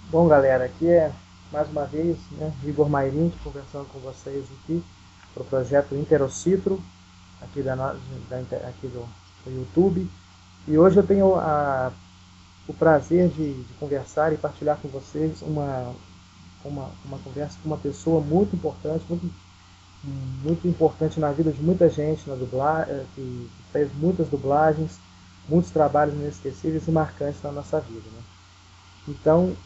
Bom, galera, aqui é mais uma vez, né, Igor Mairink conversando com vocês aqui para o projeto Interocitro, aqui, aqui do YouTube. E hoje eu tenho o prazer de conversar e partilhar com vocês uma conversa com uma pessoa muito importante, muito importante na vida de muita gente, que fez muitas dublagens, muitos trabalhos inesquecíveis e marcantes na nossa vida. Né? Então,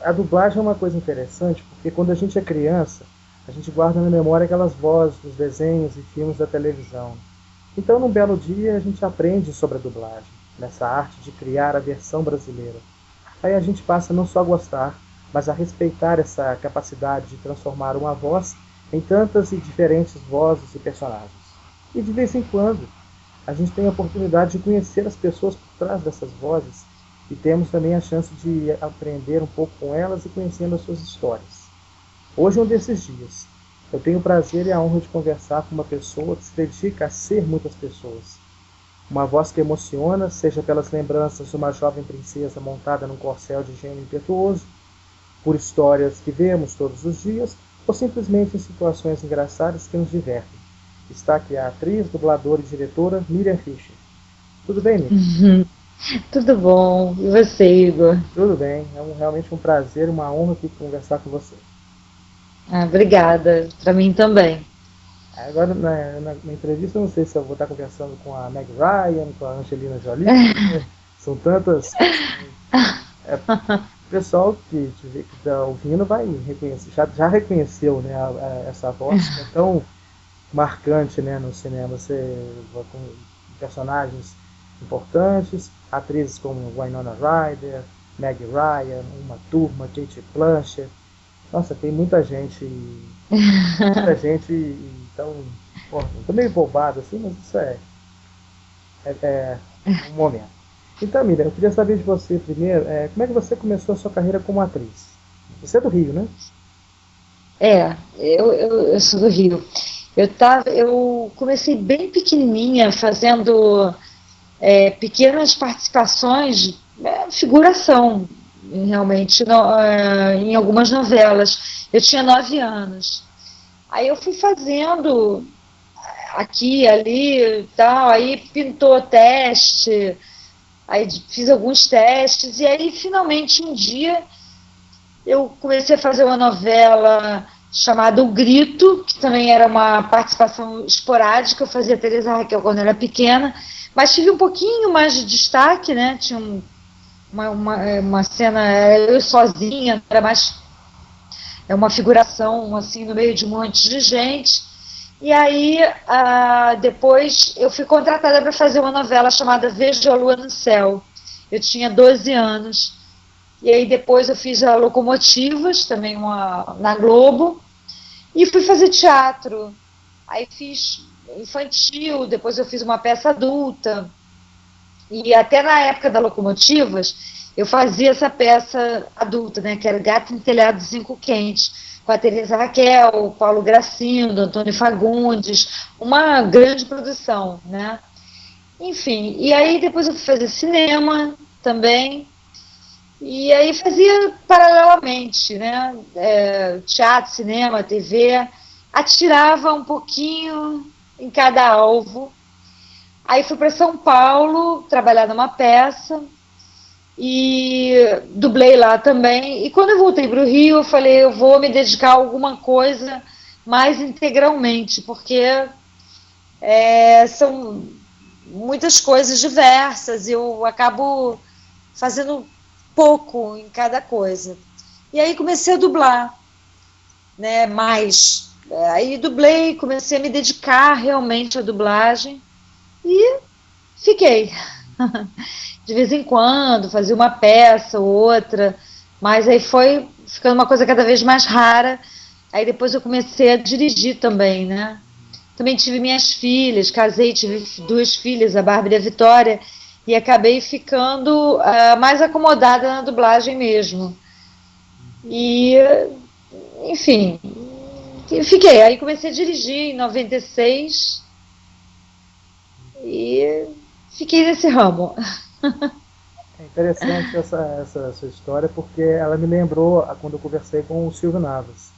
a dublagem é uma coisa interessante porque quando a gente é criança, a gente guarda na memória aquelas vozes dos desenhos e filmes da televisão. Então, num belo dia, a gente aprende sobre a dublagem, nessa arte de criar a versão brasileira. Aí a gente passa não só a gostar, mas a respeitar essa capacidade de transformar uma voz em tantas e diferentes vozes e personagens. E de vez em quando, a gente tem a oportunidade de conhecer as pessoas por trás dessas vozes e temos também a chance de aprender um pouco com elas e conhecendo as suas histórias. Hoje é um desses dias. Eu tenho o prazer e a honra de conversar com uma pessoa que se dedica a ser muitas pessoas. Uma voz que emociona, seja pelas lembranças de uma jovem princesa montada num corcel de gênio impetuoso, por histórias que vemos todos os dias, ou simplesmente em situações engraçadas que nos divertem. Está aqui a atriz, dubladora e diretora Miriam Fischer. Tudo bem, Miriam? Uhum. Tudo bom? E você, Igor? Tudo bem, realmente um prazer, uma honra aqui conversar com você. Obrigada. Para mim também. Agora, na entrevista, eu não sei se eu vou estar conversando com a Meg Ryan, com a Angelina Jolie, né? São tantas. O pessoal que está ouvindo vai reconhecer, já reconheceu, né, essa voz que é tão marcante, né, no cinema. Você com personagens importantes, atrizes como Winona Ryder, Meg Ryan, Uma Turma, Kate Blanchett. Nossa, tem muita gente, então, pô, tô meio bobado assim, mas isso é um momento. Então, Miriam, eu queria saber de você primeiro, como é que você começou a sua carreira como atriz? Você é do Rio, né? Eu sou do Rio. Eu comecei bem pequenininha, fazendo pequenas participações, figuração, realmente, em algumas novelas. Eu tinha 9 anos. Aí eu fui fazendo aqui, ali, e tal, aí pintou teste, aí fiz alguns testes, e aí finalmente um dia eu comecei a fazer uma novela chamada O Grito, que também era uma participação esporádica, eu fazia Teresa Raquel quando era pequena, mas tive um pouquinho mais de destaque, né? Tinha uma cena, era eu sozinha, era mais uma figuração assim no meio de um monte de gente. E aí, depois, eu fui contratada para fazer uma novela chamada Vejo a Lua no Céu. Eu tinha 12 anos. E aí, depois, eu fiz a Locomotivas, também na Globo. E fui fazer teatro. Aí, fiz infantil, depois, eu fiz uma peça adulta. E até na época da Locomotivas, eu fazia essa peça adulta, né, que era Gato em Telhado de Zinco Quente, com a Teresa Raquel, Paulo Gracindo, Antônio Fagundes, uma grande produção, né? Enfim, e aí depois eu fui fazer cinema também, e aí fazia paralelamente, né? Teatro, cinema, TV, atirava um pouquinho em cada alvo. Aí fui para São Paulo trabalhar numa peça, e dublei lá também. E quando eu voltei para o Rio, eu falei, eu vou me dedicar a alguma coisa mais integralmente, porque são muitas coisas diversas e eu acabo fazendo pouco em cada coisa. E aí comecei a dublar, né, mais. Aí dublei, comecei a me dedicar realmente à dublagem e fiquei. De vez em quando, fazia uma peça ou outra, mas aí foi ficando uma coisa cada vez mais rara. Aí depois eu comecei a dirigir também, né? Também tive minhas filhas, casei, tive duas filhas, a Bárbara e a Vitória, e acabei ficando mais acomodada na dublagem mesmo. E, enfim, fiquei. Aí comecei a dirigir em 96 e fiquei nesse ramo. É interessante essa sua história, porque ela me lembrou quando eu conversei com o Silvio Navas,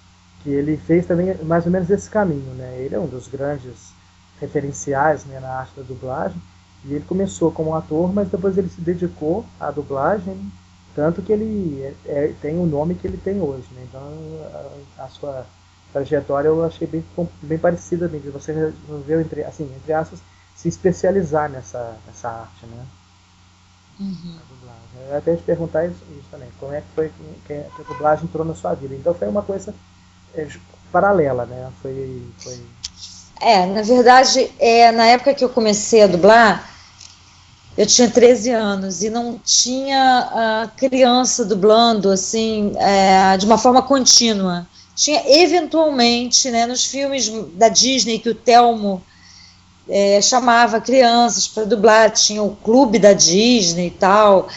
que ele fez também mais ou menos esse caminho, né? Ele é um dos grandes referenciais, né, na arte da dublagem, e ele começou como ator, mas depois ele se dedicou à dublagem, tanto que ele tem o nome que ele tem hoje, né? Então a sua trajetória eu achei bem parecida, bem, você resolveu, entre aspas, se especializar nessa arte, né? Uhum. A dublagem. Eu ia até te perguntar isso também, como é que foi que a dublagem entrou na sua vida? Então foi uma coisa paralela, né? Foi... Na verdade, na época que eu comecei a dublar, eu tinha 13 anos e não tinha criança dublando assim, de uma forma contínua. Tinha eventualmente, né, nos filmes da Disney que o Telmo chamava crianças para dublar, tinha o clube da Disney e tal,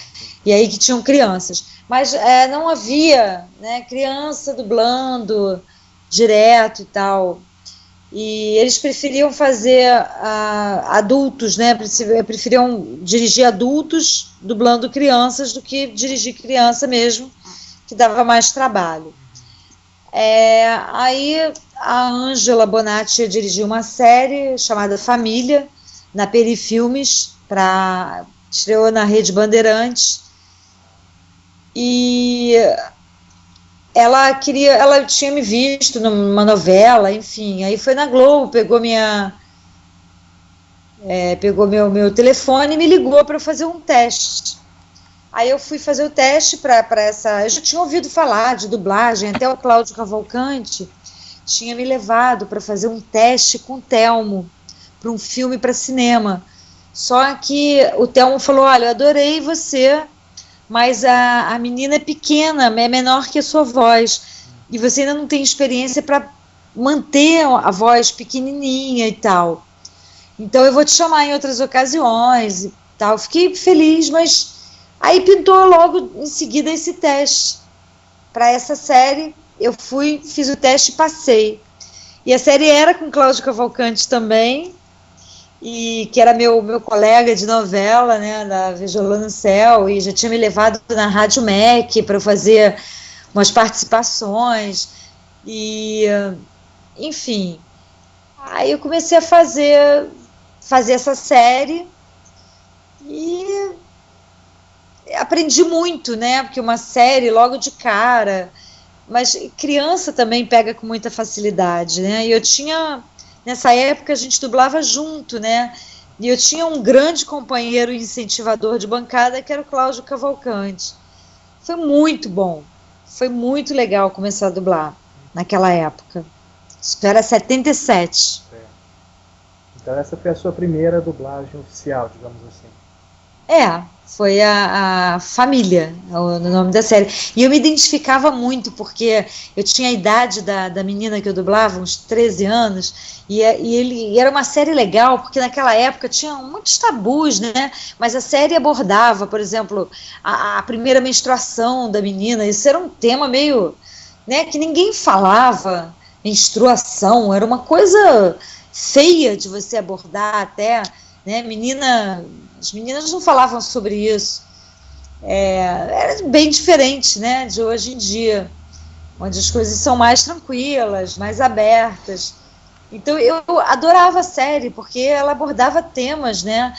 e aí que tinham crianças. Mas não havia, né, criança dublando direto e tal. E eles preferiam fazer adultos, né? Preferiam dirigir adultos dublando crianças do que dirigir criança mesmo, que dava mais trabalho. Aí a Ângela Bonatti dirigiu uma série chamada Família, na Peri Filmes, estreou na Rede Bandeirantes, e ela tinha me visto numa novela, enfim, aí foi na Globo, pegou meu telefone e me ligou para fazer um teste. Aí eu fui fazer o teste para essa. Eu já tinha ouvido falar de dublagem, até o Cláudio Cavalcante tinha me levado para fazer um teste com o Telmo para um filme para cinema. Só que o Telmo falou: olha, eu adorei você, mas a menina é pequena, é menor que a sua voz, e você ainda não tem experiência para manter a voz pequenininha e tal. Então eu vou te chamar em outras ocasiões e tal. Fiquei feliz, mas aí pintou logo em seguida esse teste para essa série. Eu fiz o teste e passei. E a série era com Cláudio Cavalcante também, e que era meu colega de novela, né, da Vejolã no Céu, e já tinha me levado na Rádio MEC para fazer umas participações, e enfim, aí eu comecei a fazer essa série e aprendi muito, né, porque uma série logo de cara, mas criança também pega com muita facilidade, né, e eu tinha... Nessa época a gente dublava junto, né? E eu tinha um grande companheiro e incentivador de bancada que era o Cláudio Cavalcante. Foi muito bom. Foi muito legal começar a dublar naquela época. Isso era 77. Então essa foi a sua primeira dublagem oficial, digamos assim. Foi a Família, o nome da série. E eu me identificava muito, porque eu tinha a idade da menina que eu dublava, uns 13 anos, e era uma série legal, porque naquela época tinha muitos tabus, né? Mas a série abordava, por exemplo, a primeira menstruação da menina. Isso era um tema meio, né, que ninguém falava. Menstruação era uma coisa feia de você abordar até, né? As meninas não falavam sobre isso. Era bem diferente, né, de hoje em dia, onde as coisas são mais tranquilas, mais abertas. Então eu adorava a série, porque ela abordava temas, né?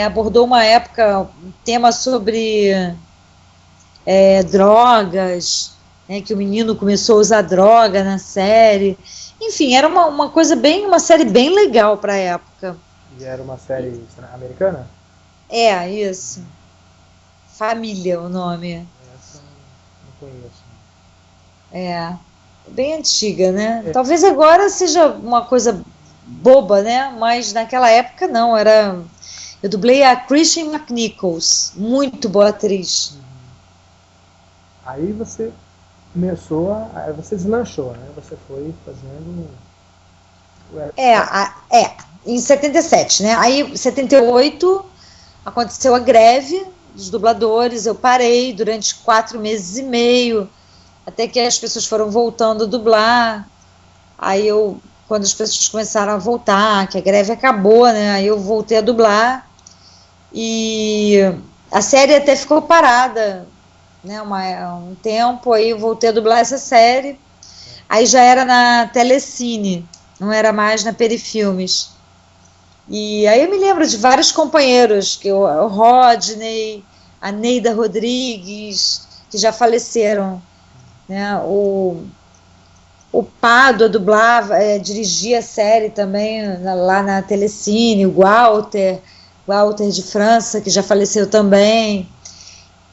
Abordou uma época um tema sobre drogas, né, que o menino começou a usar droga na série. Enfim, era uma série bem legal para a época. E era uma série americana? Isso. Família, o nome. Essa eu não conheço. Bem antiga, né? Talvez agora seja uma coisa boba, né? Mas naquela época não, eu dublei a Christine McNichols, muito boa atriz. Aí você começou aí você deslanchou, né? Você foi fazendo... Em 77, né? Aí, em 78, aconteceu a greve dos dubladores, eu parei durante 4 meses e meio, até que as pessoas foram voltando a dublar. Aí quando as pessoas começaram a voltar, que a greve acabou, né? Aí eu voltei a dublar e A série até ficou parada, né, um tempo, aí eu voltei a dublar essa série, aí já era na Telecine, não era mais na Perifilmes. E aí eu me lembro de vários companheiros, o Rodney, a Neida Rodrigues, que já faleceram, né, o Pádua dublava, dirigia a série também lá na Telecine, o Walter de França, que já faleceu também.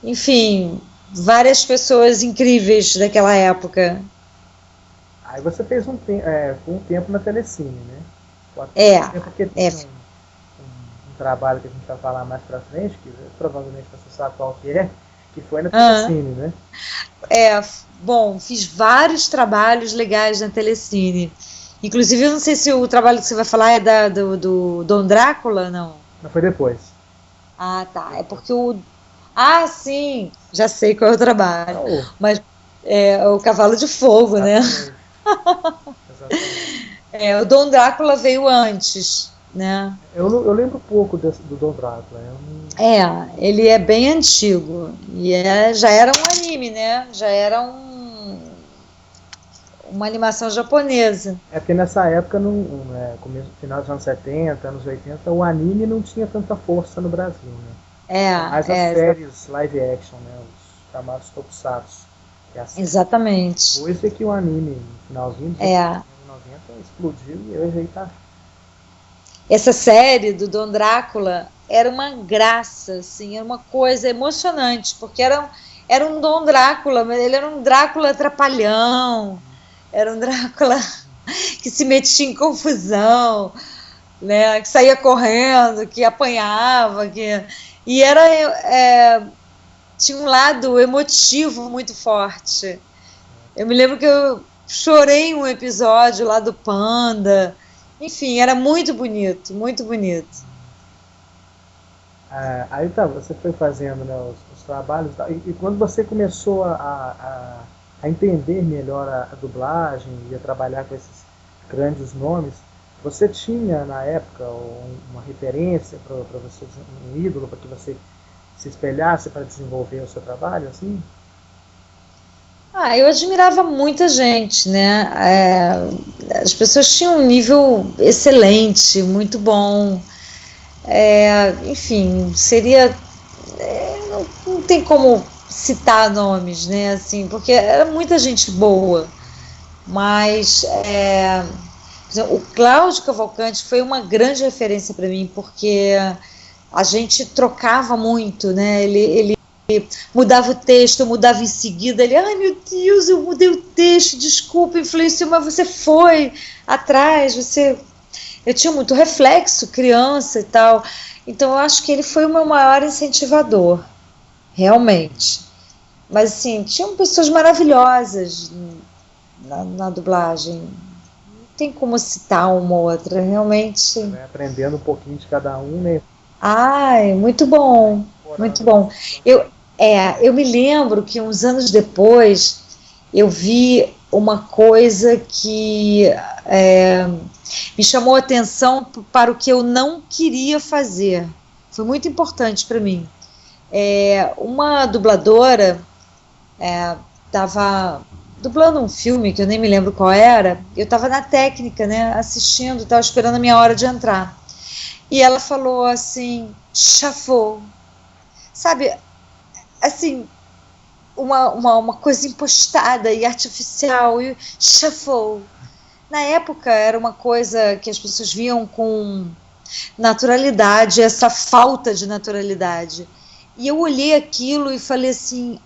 Enfim, várias pessoas incríveis daquela época. Aí você fez um tempo na Telecine, né? Porque tem um trabalho que a gente vai falar mais pra frente, que provavelmente você sabe qual que foi na Telecine, né? Bom, fiz vários trabalhos legais na Telecine. Inclusive, eu não sei se o trabalho que você vai falar é do Dom Drácula, não? Não, foi depois. Ah, tá. É porque Ah, sim! Já sei qual é o trabalho. Mas é o Cavalo de Fogo, Exatamente. né? O Dom Drácula veio antes, né? Eu lembro pouco do Dom Drácula. Ele é bem antigo. E já era um anime, né? Já era uma animação japonesa. Porque nessa época, final dos anos 70, anos 80, o anime não tinha tanta força no Brasil, né? Mas as séries live action, né? Os chamados tokusatsu. Exatamente. Depois é que o anime, no finalzinho dos anos 90, explodiu e hoje aí tá. Essa série do Dom Drácula era uma graça, assim, era uma coisa emocionante, porque era um Dom Drácula, mas ele era um Drácula trapalhão, era um Drácula que se metia em confusão, né, que saía correndo, que apanhava, e tinha um lado emotivo muito forte. Eu me lembro que eu chorei um episódio lá do Panda. Enfim, era muito bonito, muito bonito. Aí você foi fazendo, né, os trabalhos, e quando você começou a entender melhor a dublagem e a trabalhar com esses grandes nomes, você tinha na época uma referência para você, um ídolo para que você se espelhasse para desenvolver o seu trabalho, assim? Eu admirava muita gente, né? As pessoas tinham um nível excelente, muito bom. Enfim, seria... não tem como citar nomes, né? Assim, porque era muita gente boa. Mas por exemplo, o Cláudio Cavalcante foi uma grande referência para mim, porque a gente trocava muito, né? Ele mudava o texto, eu mudava em seguida, ai meu Deus, eu mudei o texto, desculpa, influenciou, mas você foi atrás, eu tinha muito reflexo, criança e tal, então eu acho que ele foi o meu maior incentivador, realmente. Mas assim, tinham pessoas maravilhosas na dublagem, não tem como citar uma ou outra, realmente. Aprendendo um pouquinho de cada um, né? Muito bom, muito bom. Eu me lembro que uns anos depois eu vi uma coisa que me chamou a atenção para o que eu não queria fazer. Foi muito importante para mim. Uma dubladora estava dublando um filme que eu nem me lembro qual era. Eu estava na técnica, né, assistindo, estava esperando a minha hora de entrar. E ela falou assim, chafou. Sabe, assim, uma coisa impostada e artificial, e chafou. Na época era uma coisa que as pessoas viam com naturalidade, essa falta de naturalidade. E eu olhei aquilo e falei assim,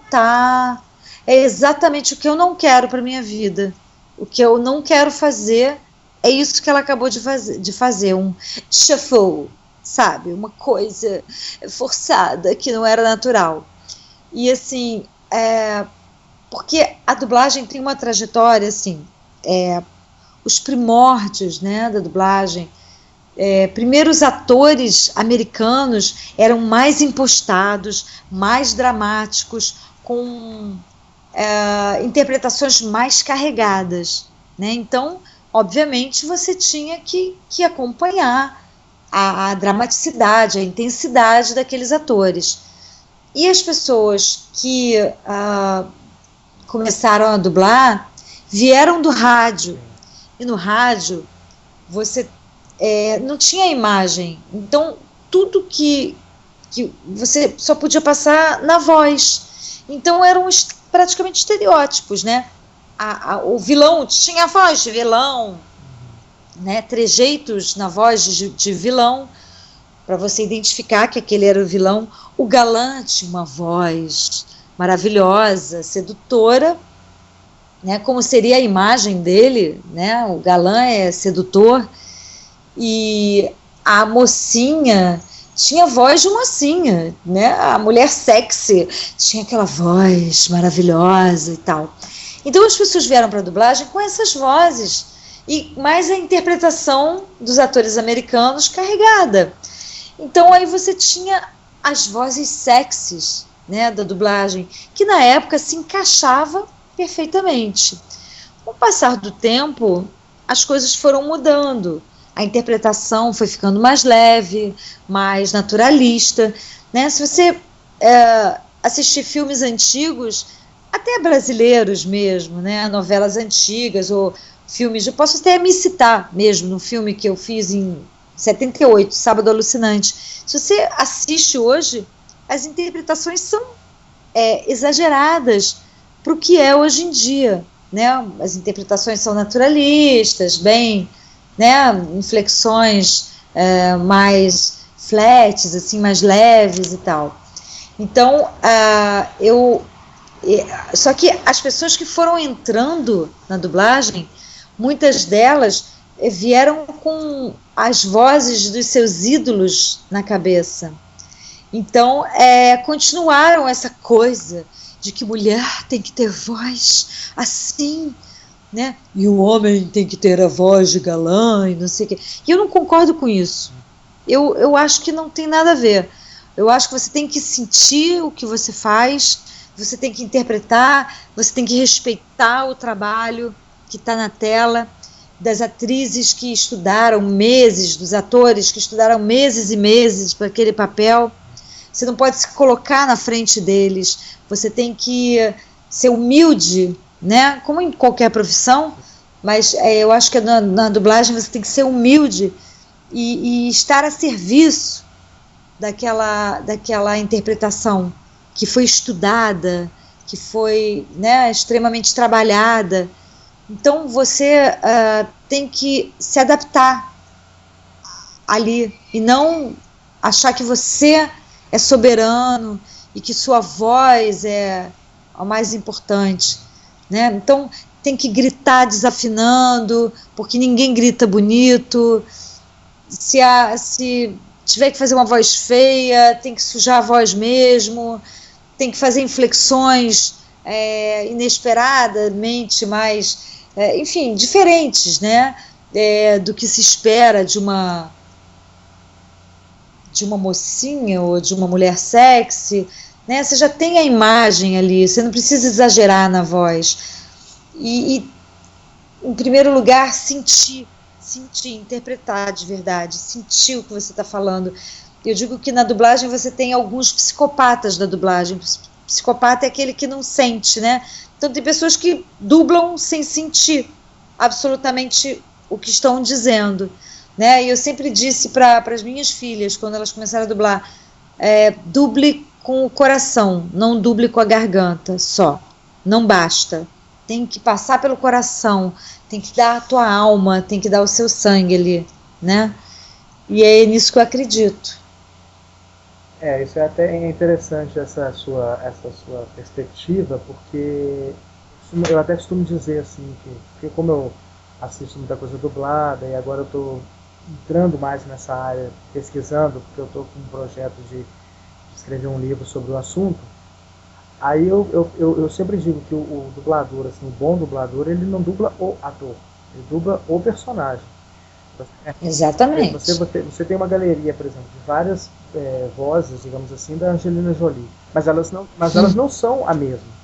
tá, é exatamente o que eu não quero para minha vida. O que eu não quero fazer é isso que ela acabou de fazer, um shuffle, sabe? Uma coisa forçada, que não era natural. E assim, porque a dublagem tem uma trajetória, assim, os primórdios, né, da dublagem, primeiro os atores americanos eram mais impostados, mais dramáticos, com interpretações mais carregadas, né? Então, obviamente, você tinha que acompanhar, a dramaticidade, a intensidade daqueles atores. E as pessoas que começaram a dublar vieram do rádio. E no rádio você não tinha imagem. Então, tudo que você só podia passar na voz. Então, eram praticamente estereótipos, né? O vilão tinha a voz de vilão, né? Trejeitos na voz de vilão, para você identificar que aquele era o vilão. O galã tinha uma voz maravilhosa, sedutora, né? Como seria a imagem dele, né? O galã é sedutor. E a mocinha tinha voz de mocinha, né? A mulher sexy tinha aquela voz maravilhosa e tal. Então as pessoas vieram para a dublagem com essas vozes, e mais a interpretação dos atores americanos carregada. Então aí você tinha as vozes sexys, né, da dublagem, que na época se encaixava perfeitamente. Com o passar do tempo, as coisas foram mudando. A interpretação foi ficando mais leve, mais naturalista, né? Se você assistir filmes antigos, até brasileiros mesmo, né? Novelas antigas ou filmes, eu posso até me citar mesmo no filme que eu fiz em 78, Sábado Alucinante. Se você assiste hoje, as interpretações são exageradas para o que é hoje em dia, né? As interpretações são naturalistas, bem, né, inflexões mais flats, assim, mais leves e tal. Então, só que as pessoas que foram entrando na dublagem, muitas delas vieram com as vozes dos seus ídolos na cabeça. Então, continuaram essa coisa de que mulher tem que ter voz assim, né? E o homem tem que ter a voz de galã e não sei o quê. E eu não concordo com isso. Eu acho que não tem nada a ver. Eu acho que você tem que sentir o que você faz, você tem que interpretar, você tem que respeitar o trabalho que está na tela, das atrizes que estudaram meses, dos atores que estudaram meses e meses para aquele papel. Você não pode se colocar na frente deles, você tem que ser humilde, né? Como em qualquer profissão, mas eu acho que na dublagem você tem que ser humilde e estar a serviço daquela interpretação que foi estudada, que foi, né, extremamente trabalhada. Então você tem que se adaptar ali e não achar que você é soberano e que sua voz é a mais importante, né? Então tem que gritar desafinando, porque ninguém grita bonito. Se tiver que fazer uma voz feia, tem que sujar a voz mesmo, tem que fazer inflexões inesperadamente mais, enfim, diferentes, né? Do que se espera de uma mocinha ou de uma mulher sexy, né? Você já tem a imagem ali, você não precisa exagerar na voz. E em primeiro lugar, sentir, interpretar de verdade, sentir o que você está falando. Eu digo que na dublagem você tem alguns psicopatas da dublagem. Psicopata é aquele que não sente, né? Então tem pessoas que dublam sem sentir absolutamente o que estão dizendo, né? E eu sempre disse para as minhas filhas, quando elas começaram a dublar, duble com o coração, não duble com a garganta só, não basta, tem que passar pelo coração, tem que dar a tua alma, tem que dar o seu sangue ali, né? E é nisso que eu acredito. Isso é até interessante, essa sua perspectiva, porque eu até costumo dizer assim, porque como eu assisto muita coisa dublada e agora eu estou entrando mais nessa área, pesquisando, porque eu estou com um projeto de escrever um livro sobre o assunto, aí eu sempre digo que o dublador, assim, o bom dublador, ele não dubla o ator, ele dubla o personagem. Exatamente. Você tem uma galeria, por exemplo, de várias vozes, digamos assim, da Angelina Jolie, mas elas não são a mesma.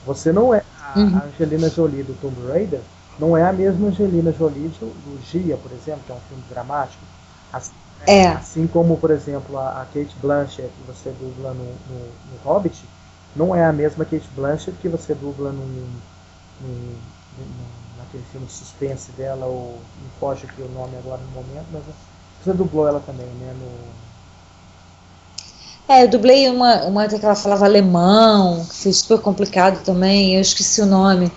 Você não é a Angelina Jolie do Tomb Raider, não é a mesma Angelina Jolie do Gia, por exemplo, que é um filme dramático. É. Assim como, por exemplo, a Cate Blanchett que você dubla no Hobbit, não é a mesma Cate Blanchett que você dubla naquele filme de suspense dela, ou não foge aqui o nome agora no momento, mas você dublou ela também, né? Eu dublei uma que ela falava alemão, que foi super complicado também, eu esqueci o nome.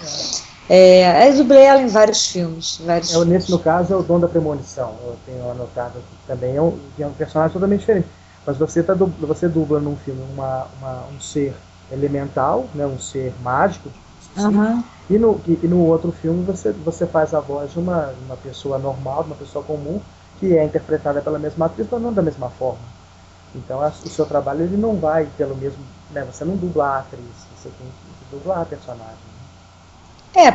Eu dublei ela em vários filmes. Nesse, no caso, é o Dom da Premonição. Eu tenho anotado aqui também. É um personagem totalmente diferente. Mas você dubla num filme um ser elemental, né, um ser mágico, Uhum. e no outro filme você faz a voz de uma pessoa normal, de uma pessoa comum, que é interpretada pela mesma atriz, mas não da mesma forma. Então o seu trabalho ele não vai pelo mesmo. Né, você não dubla a atriz, você tem que dublar a personagem.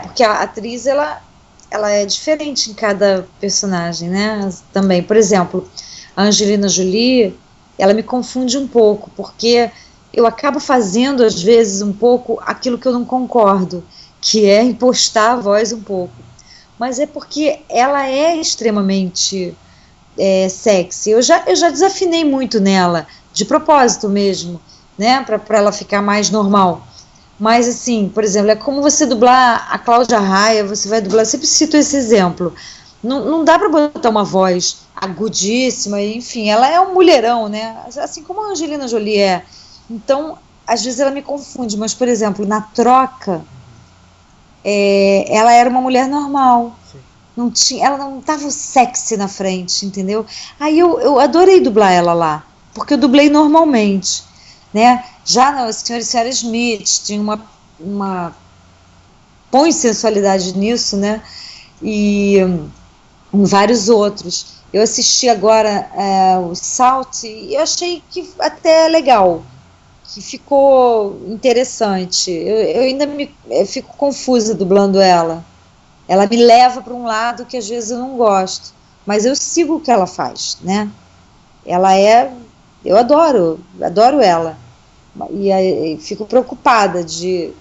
Porque a atriz ela é diferente em cada personagem, né? Também, por exemplo, a Angelina Jolie, ela me confunde um pouco, porque eu acabo fazendo às vezes um pouco aquilo que eu não concordo, que é impostar a voz um pouco. Mas é porque ela é extremamente sexy. Eu já desafinei muito nela, de propósito mesmo, né? Para ela ficar mais normal. Mas assim, por exemplo, é como você dublar a Cláudia Raia, você vai dublar, sempre cito esse exemplo. Não dá para botar uma voz agudíssima, enfim, ela é um mulherão, né? Assim como a Angelina Jolie é. Então, às vezes ela me confunde, mas, por exemplo, na Troca, ela era uma mulher normal. Ela não estava sexy na frente, entendeu? Aí eu adorei dublar ela lá, porque eu dublei normalmente, né? Já no Senhor e Senhora Smith tinha uma põe sensualidade nisso, né? E em vários outros. Eu assisti agora o Salt e eu achei que até legal, que ficou interessante. Eu ainda fico confusa dublando ela. Ela me leva para um lado que às vezes eu não gosto, mas eu sigo o que ela faz, né? Eu adoro ela. E aí, fico preocupada de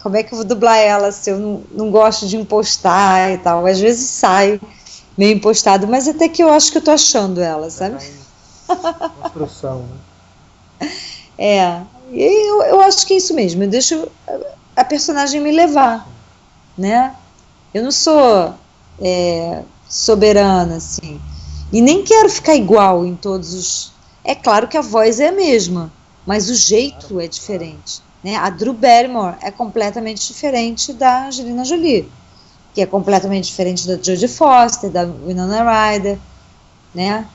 como é que eu vou dublar ela se eu não gosto de impostar e tal. Às vezes sai meio impostado, mas até que eu acho que eu tô achando ela, sabe? Construção, né? E eu acho que é isso mesmo, eu deixo a personagem me levar, né? Eu não sou soberana, assim, e nem quero ficar igual em todos os... É claro que a voz é a mesma, mas o jeito é diferente, né? A Drew Barrymore é completamente diferente da Angelina Jolie, que é completamente diferente da Jodie Foster, da Winona Ryder, né?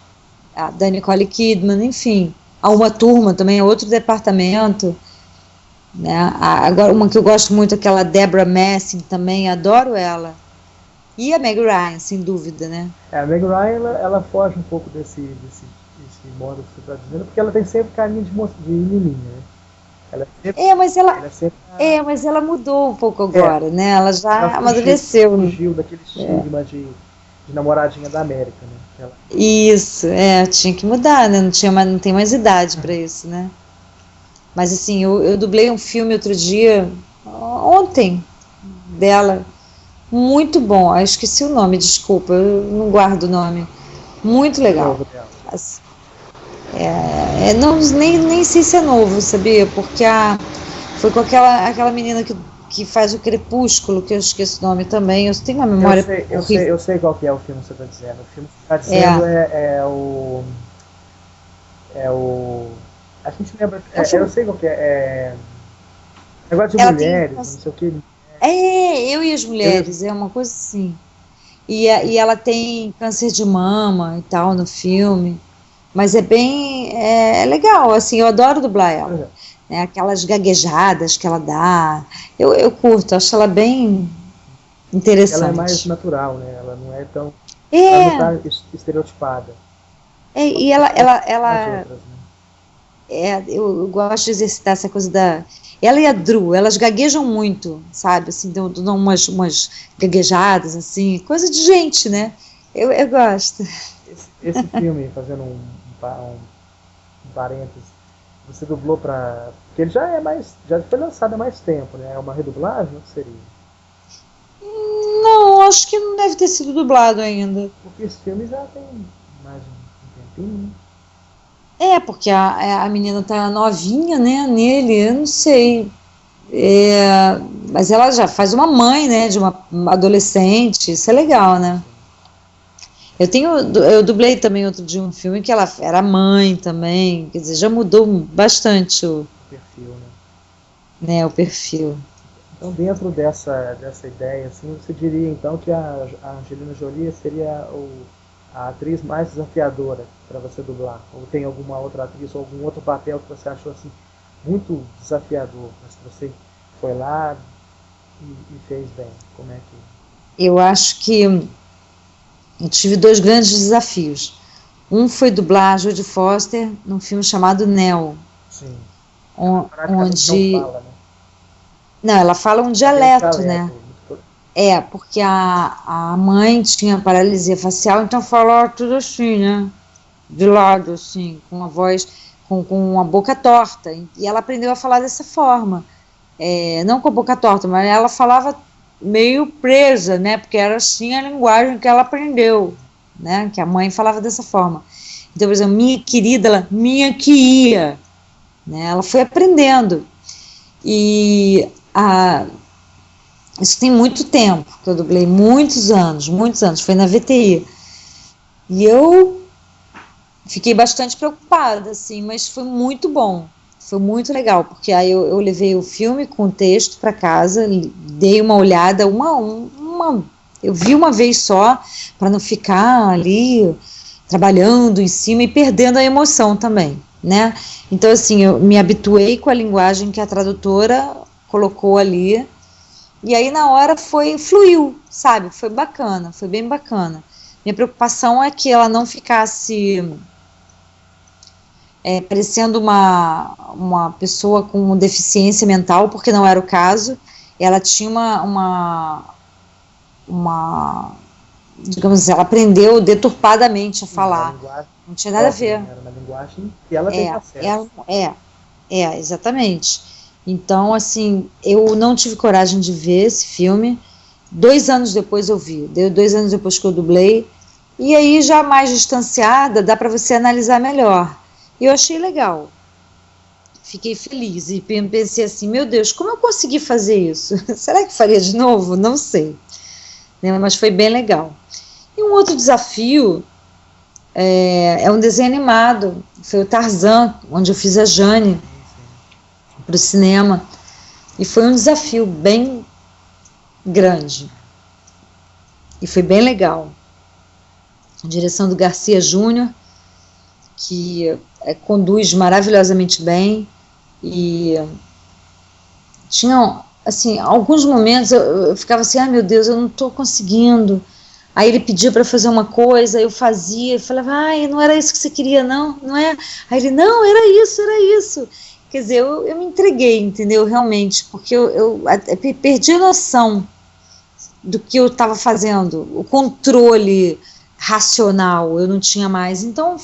Da Nicole Kidman, enfim. A Uma Turma também é outro departamento, né? Agora, uma que eu gosto muito, aquela Deborah Messing também, adoro ela. E a Meg Ryan, sem dúvida, né? A Meg Ryan, ela foge um pouco desse modo que você está dizendo, porque ela tem sempre carinha de menininha, né? Ela mas ela mudou um pouco agora, né? Ela já amadureceu. Fugiu daquele estigma de namoradinha da América, né? Isso, tinha que mudar, né? Não tem mais idade para isso, né? Mas assim, eu dublei um filme outro dia, ontem, dela, muito bom. Eu esqueci o nome, desculpa, eu não guardo o nome. Muito legal. Nem sei se é novo, sabia? Porque foi com aquela menina que faz o Crepúsculo, que eu esqueço o nome também. Eu tenho uma memória horrível. Eu sei qual que é o filme que você está dizendo. O filme que você está dizendo é o... A gente lembra... eu sei qual que é. Negócio de mulheres, não sei o que. Eu e as mulheres, é uma coisa assim. E ela tem câncer de mama e tal no filme. Mas é bem legal, assim, eu adoro dublar ela. Aquelas gaguejadas que ela dá. Eu curto, acho ela bem interessante. Ela é mais natural, né? Ela não é tão... Ela não está estereotipada. E ela outras, né? Eu gosto de exercitar essa coisa da... Ela e a Drew, elas gaguejam muito, sabe? Assim, dão umas gaguejadas, assim, coisa de gente, né? Eu gosto. Esse filme, fazendo um parênteses, você dublou para... Porque ele já foi lançado há mais tempo, né? É uma redublagem? O que seria? Não, acho que não deve ter sido dublado ainda. Porque esse filme já tem mais um corpinho, né? Porque a menina tá novinha, né, nele, eu não sei. Mas ela já faz uma mãe, né, de uma adolescente, isso é legal, né? Eu dublei também outro dia um filme que ela era mãe também, quer dizer, já mudou bastante O perfil, o perfil. Então, dentro dessa ideia, assim, você diria então que a Angelina Jolie seria a atriz mais desafiadora para você dublar? Ou tem alguma outra atriz ou algum outro papel que você achou assim muito desafiador, mas que você foi lá e fez bem? Como é que... Eu acho que eu tive 2 grandes desafios. Um foi dublar a Jodie Foster num filme chamado Nell. Sim. Onde... Não fala, né? Não, ela fala um dialeto, né? Porque a mãe tinha paralisia facial, então falava tudo assim, né? De lado, assim, com uma voz, com a boca torta. E ela aprendeu a falar dessa forma. Não com a boca torta, mas ela falava meio presa, né? Porque era assim a linguagem que ela aprendeu, né? Que a mãe falava dessa forma. Então, por exemplo, minha querida, ela, minha que ia, né? Ela foi aprendendo. E isso tem muito tempo, que eu dublei muitos anos, foi na VTI. E eu fiquei bastante preocupada, assim, mas foi muito bom, foi muito legal, porque aí eu levei o filme com o texto para casa, dei uma olhada, eu vi uma vez só, para não ficar ali trabalhando em cima e perdendo a emoção também, né? Então, assim, eu me habituei com a linguagem que a tradutora colocou ali, e aí na hora fluiu, sabe? Foi bacana, foi bem bacana. Minha preocupação é que ela não ficasse parecendo uma pessoa com deficiência mental, porque não era o caso. Ela tinha digamos assim, ela aprendeu deturpadamente a falar. Não tinha nada a ver. Era uma linguagem que ela tem acesso. Exatamente. Então, assim, eu não tive coragem de ver esse filme. 2 anos depois eu vi. 2 anos depois que eu dublei. E aí, já mais distanciada, dá para você analisar melhor. E eu achei legal. Fiquei feliz e pensei assim, meu Deus, como eu consegui fazer isso? Será que faria de novo? Não sei. Mas foi bem legal. E um outro desafio é um desenho animado. Foi o Tarzan, onde eu fiz a Jane para o cinema. E foi um desafio bem grande. E foi bem legal. A direção do Garcia Júnior, que conduz maravilhosamente bem. E tinha, assim, alguns momentos eu ficava assim, meu Deus, eu não estou conseguindo. Aí ele pedia para fazer uma coisa, eu fazia, eu falava, não era isso que você queria, não é? Aí ele, não, era isso. Quer dizer, eu me entreguei, entendeu, realmente, porque eu perdi a noção do que eu estava fazendo, o controle racional eu não tinha mais, então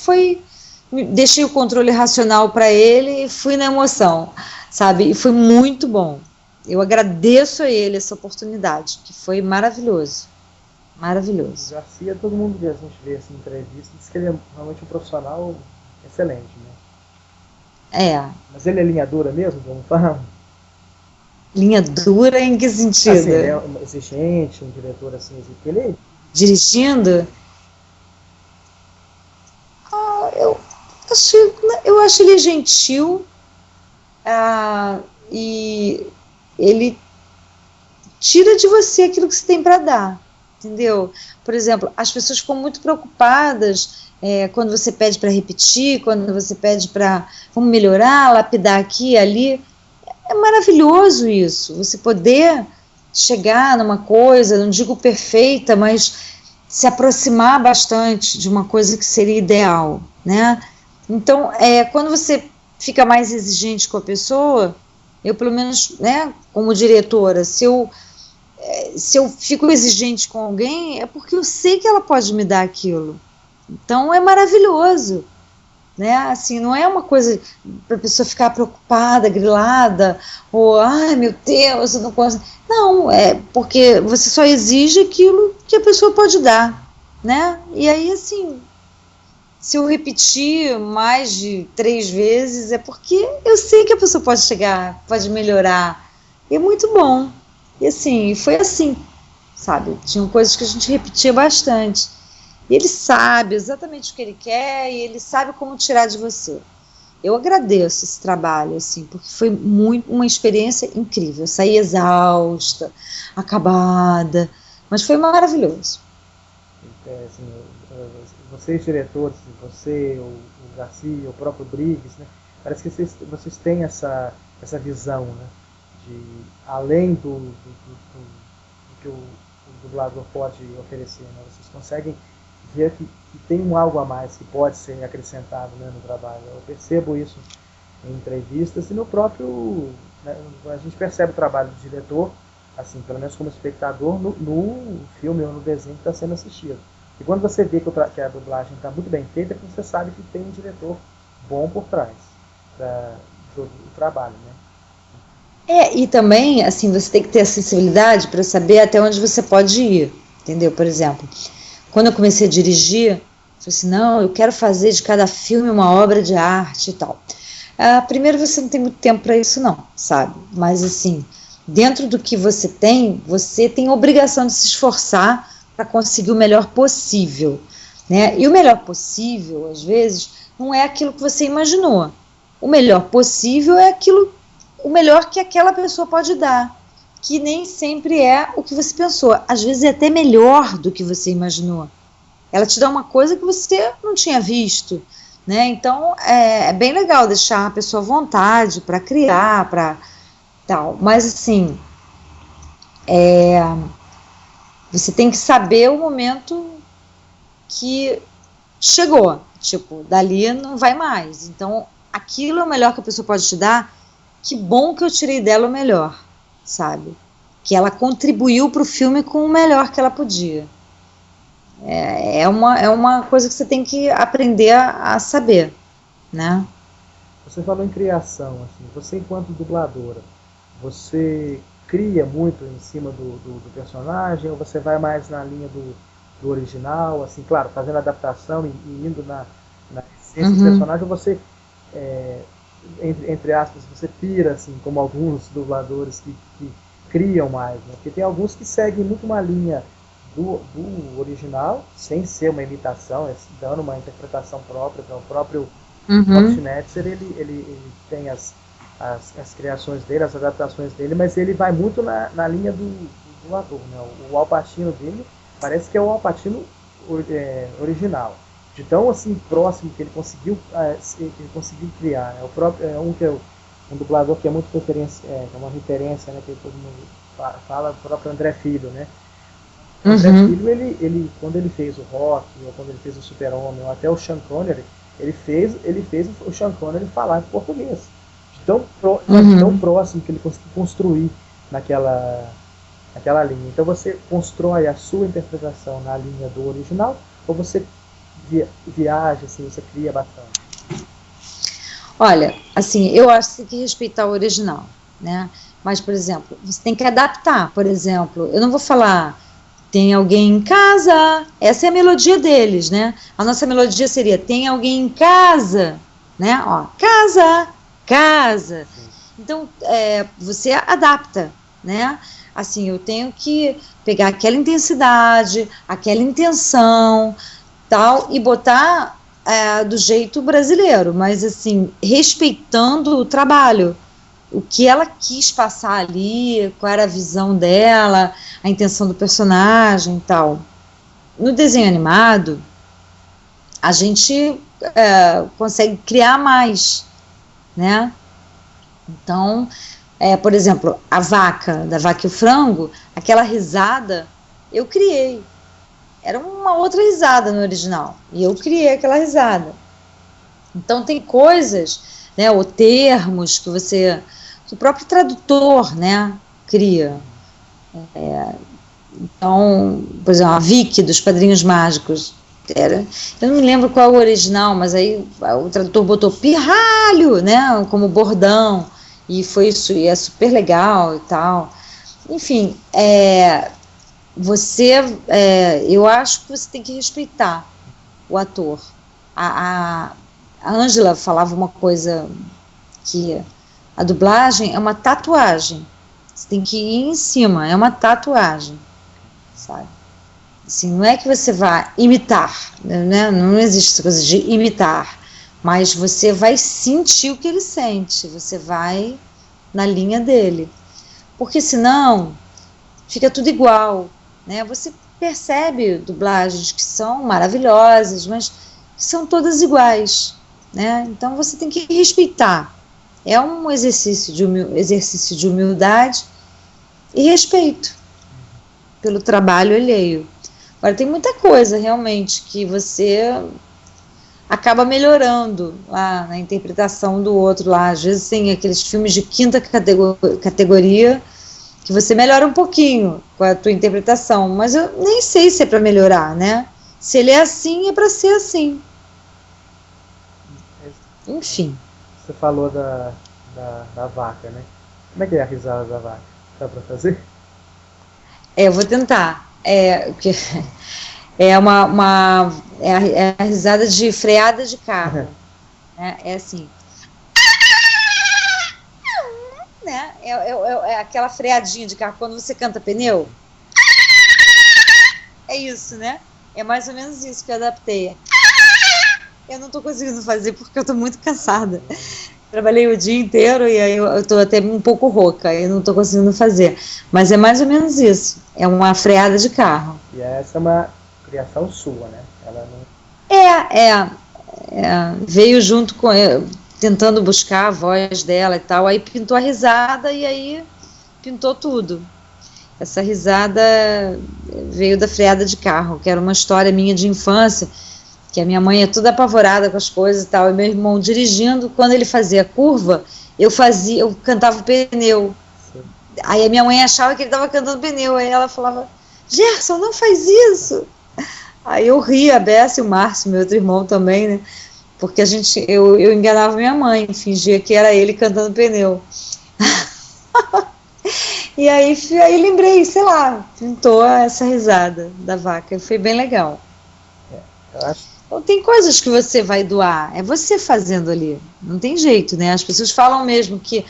deixei o controle racional para ele e fui na emoção, sabe, e foi muito bom. Eu agradeço a ele essa oportunidade, que foi maravilhoso. Maravilhoso. O Garcia, todo mundo que a gente vê assim, em entrevista, diz que ele é realmente um profissional excelente, né? Mas ele é linha dura mesmo, vamos falar? Linha dura em que sentido? Assim, ele é exigente, um diretor assim, ele... Dirigindo? Eu acho ele gentil, e ele tira de você aquilo que você tem para dar, entendeu? Por exemplo, as pessoas ficam muito preocupadas quando você pede para repetir, quando você pede para vamos melhorar, lapidar aqui e ali. É maravilhoso isso, você poder chegar numa coisa, não digo perfeita, mas se aproximar bastante de uma coisa que seria ideal, né? Então, quando você fica mais exigente com a pessoa, eu pelo menos, né, como diretora, se eu fico exigente com alguém, é porque eu sei que ela pode me dar aquilo. Então é maravilhoso, né? Assim, não é uma coisa para a pessoa ficar preocupada, grilada, ou ai meu Deus, eu não posso. Não, é porque você só exige aquilo que a pessoa pode dar, né? E aí assim, se eu repetir mais de 3 vezes, é porque eu sei que a pessoa pode chegar, pode melhorar. E é muito bom. E assim, foi assim, sabe? Tinham coisas que a gente repetia bastante. E ele sabe exatamente o que ele quer e ele sabe como tirar de você. Eu agradeço esse trabalho, assim, porque foi uma experiência incrível. Eu saí exausta, acabada, mas foi maravilhoso. Assim, vocês diretores, você, o Garcia, o próprio Briggs, né? Parece que vocês têm essa visão, né? De além do que o dublador pode oferecer, né? Vocês conseguem ver que tem algo a mais que pode ser acrescentado, né, no trabalho. Eu percebo isso em entrevistas e no próprio, né, a gente percebe o trabalho do diretor, assim, pelo menos como espectador, no filme ou no desenho que está sendo assistido. E quando você vê que a dublagem está muito bem feita, você sabe que tem um diretor bom por trás do trabalho, né? E também, assim, você tem que ter a sensibilidade para saber até onde você pode ir, entendeu? Por exemplo, quando eu comecei a dirigir, eu falei assim, não, eu quero fazer de cada filme uma obra de arte e tal. Primeiro, você não tem muito tempo para isso não, sabe? Mas assim, dentro do que você tem a obrigação de se esforçar para conseguir o melhor possível, né? E o melhor possível, às vezes, não é aquilo que você imaginou. O melhor possível é o melhor que aquela pessoa pode dar, que nem sempre é o que você pensou. Às vezes é até melhor do que você imaginou. Ela te dá uma coisa que você não tinha visto, né? Então é bem legal deixar a pessoa à vontade para criar, para tal. Mas assim, você tem que saber o momento que chegou. Tipo, dali não vai mais. Então, aquilo é o melhor que a pessoa pode te dar. Que bom que eu tirei dela o melhor, sabe? Que ela contribuiu para o filme com o melhor que ela podia. É uma coisa que você tem que aprender a saber, né? Você falou em criação, assim, você enquanto dubladora, você cria muito em cima do personagem ou você vai mais na linha do original, assim, claro, fazendo adaptação e indo na essência do personagem, ou você, entre aspas, você pira, assim, como alguns dubladores que criam mais, né? Porque tem alguns que seguem muito uma linha do original, sem ser uma imitação, dando uma interpretação própria, então o próprio Bob Schnetzer, ele tem as criações dele, as adaptações dele, mas ele vai muito na linha do ator, né? O Al Pacino dele parece que é o Al Pacino original, de tão assim próximo que ele conseguiu criar, né? O próprio, um dublador que é muito uma referência, né, que todo mundo fala, o próprio André Filho, né? O André Filho, ele, quando ele fez o Rock, ou quando ele fez o Super-Homem, ou até o Sean Connery, ele fez o Sean Connery falar em português. De tão próximo que ele conseguiu construir naquela linha. Então você constrói a sua interpretação na linha do original, ou você viaja, assim, você cria bastante? Olha, assim, eu acho que você tem que respeitar o original, né? Mas, por exemplo, você tem que adaptar. Por exemplo, eu não vou falar tem alguém em casa, essa é a melodia deles, né? A nossa melodia seria tem alguém em casa, né? Ó, casa. Então, você adapta, né? Assim, eu tenho que pegar aquela intensidade, aquela intenção, tal, e botar do jeito brasileiro, mas assim, respeitando o trabalho, o que ela quis passar ali, qual era a visão dela, a intenção do personagem e tal. No desenho animado, a gente consegue criar mais, né? Então, por exemplo, da vaca e o frango, aquela risada, eu criei. Era uma outra risada no original, e eu criei aquela risada. Então tem coisas, né, ou termos que o próprio tradutor, né, cria. Então, por exemplo, a Vicky dos Padrinhos Mágicos, eu não me lembro qual é o original, mas aí o tradutor botou pirralho, né, como bordão, e foi isso, e é super legal e tal. Enfim, eu acho que você tem que respeitar o ator. A Ângela falava uma coisa, que a dublagem é uma tatuagem. Você tem que ir em cima, é uma tatuagem, sabe? Assim, não é que você vá imitar, né? Não existe essa coisa de imitar, mas você vai sentir o que ele sente, você vai na linha dele. Porque senão fica tudo igual, né? Você percebe dublagens que são maravilhosas, mas que são todas iguais, né? Então você tem que respeitar. É um exercício de humildade e respeito pelo trabalho alheio. Agora, tem muita coisa realmente que você acaba melhorando lá na interpretação do outro lá. Às vezes tem aqueles filmes de quinta categoria que você melhora um pouquinho com a tua interpretação, mas eu nem sei se é para melhorar, né? Se ele é assim, é para ser assim. Enfim. Você falou da vaca, né? Como é que é a risada da vaca? Dá para fazer? Eu vou tentar. Porque é a risada de freada de carro. É assim. Né? É aquela freadinha de carro quando você canta pneu. É isso, né? É mais ou menos isso que eu adaptei. Eu não tô conseguindo fazer porque eu tô muito cansada. Trabalhei o dia inteiro e aí eu tô até um pouco rouca, eu não tô conseguindo fazer. Mas é mais ou menos isso. É uma freada de carro. E essa é uma criação sua, né? Ela não... veio junto com eu, tentando buscar a voz dela e tal. Aí pintou a risada e aí pintou tudo. Essa risada veio da freada de carro, que era uma história minha de infância, que a minha mãe é toda apavorada com as coisas e tal, e meu irmão dirigindo, quando ele fazia curva, eu cantava o pneu. Sim. Aí a minha mãe achava que ele estava cantando pneu, aí ela falava, Gerson, não faz isso. Aí eu ria, a Bessa e o Márcio, meu outro irmão também, né, porque eu enganava minha mãe, fingia que era ele cantando pneu. E aí lembrei, sei lá, pintou essa risada da vaca, e foi bem legal. Eu acho. Então, tem coisas que você vai doar, é você fazendo ali, não tem jeito, né? As pessoas falam mesmo que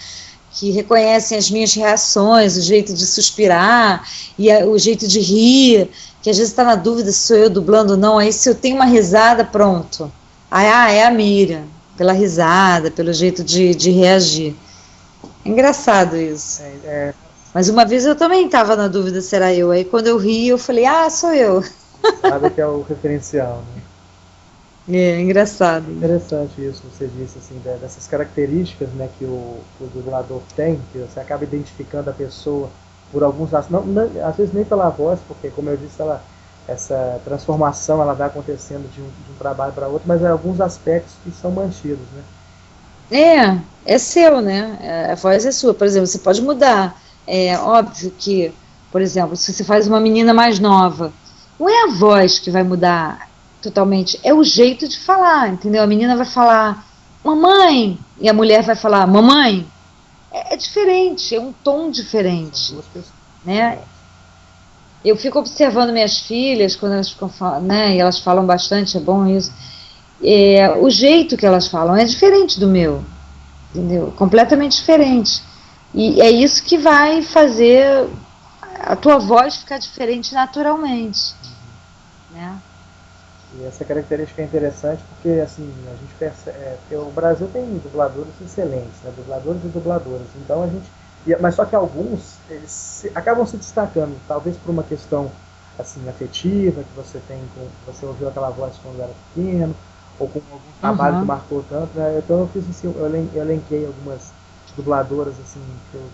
reconhecem as minhas reações, o jeito de suspirar e o jeito de rir, que às vezes está na dúvida se sou eu dublando ou não, aí se eu tenho uma risada, pronto. Aí, é a Miriam, pela risada, pelo jeito de reagir. É engraçado isso. Mas uma vez eu também estava na dúvida se era eu, aí quando eu ri eu falei, sou eu. Sabe que é o referencial, né? É engraçado. Interessante isso que você disse, assim, dessas características, né, que o dublador tem, que você acaba identificando a pessoa por alguns aspectos, às vezes nem pela voz, porque, como eu disse, essa transformação ela vai acontecendo de um trabalho para outro, mas há alguns aspectos que são mantidos, né? É seu, né? A voz é sua. Por exemplo, você pode mudar. É óbvio que, por exemplo, se você faz uma menina mais nova, não é a voz que vai mudar totalmente, é o jeito de falar, entendeu? A menina vai falar mamãe e a mulher vai falar mamãe. É diferente, é um tom diferente, né? Eu fico observando minhas filhas quando elas ficam falando, né? E elas falam bastante, é bom isso. O jeito que elas falam é diferente do meu, entendeu? Completamente diferente. E é isso que vai fazer a tua voz ficar diferente naturalmente, né? E essa característica é interessante porque, assim, a gente percebe, o Brasil tem dubladores excelentes, né? Dubladores e dubladoras. Então a gente, mas só que alguns eles acabam se destacando, talvez por uma questão assim afetiva que você tem, você ouviu aquela voz quando era pequeno, ou com algum trabalho que marcou tanto, né? Então eu fiz assim, eu elenquei algumas dubladoras assim que eu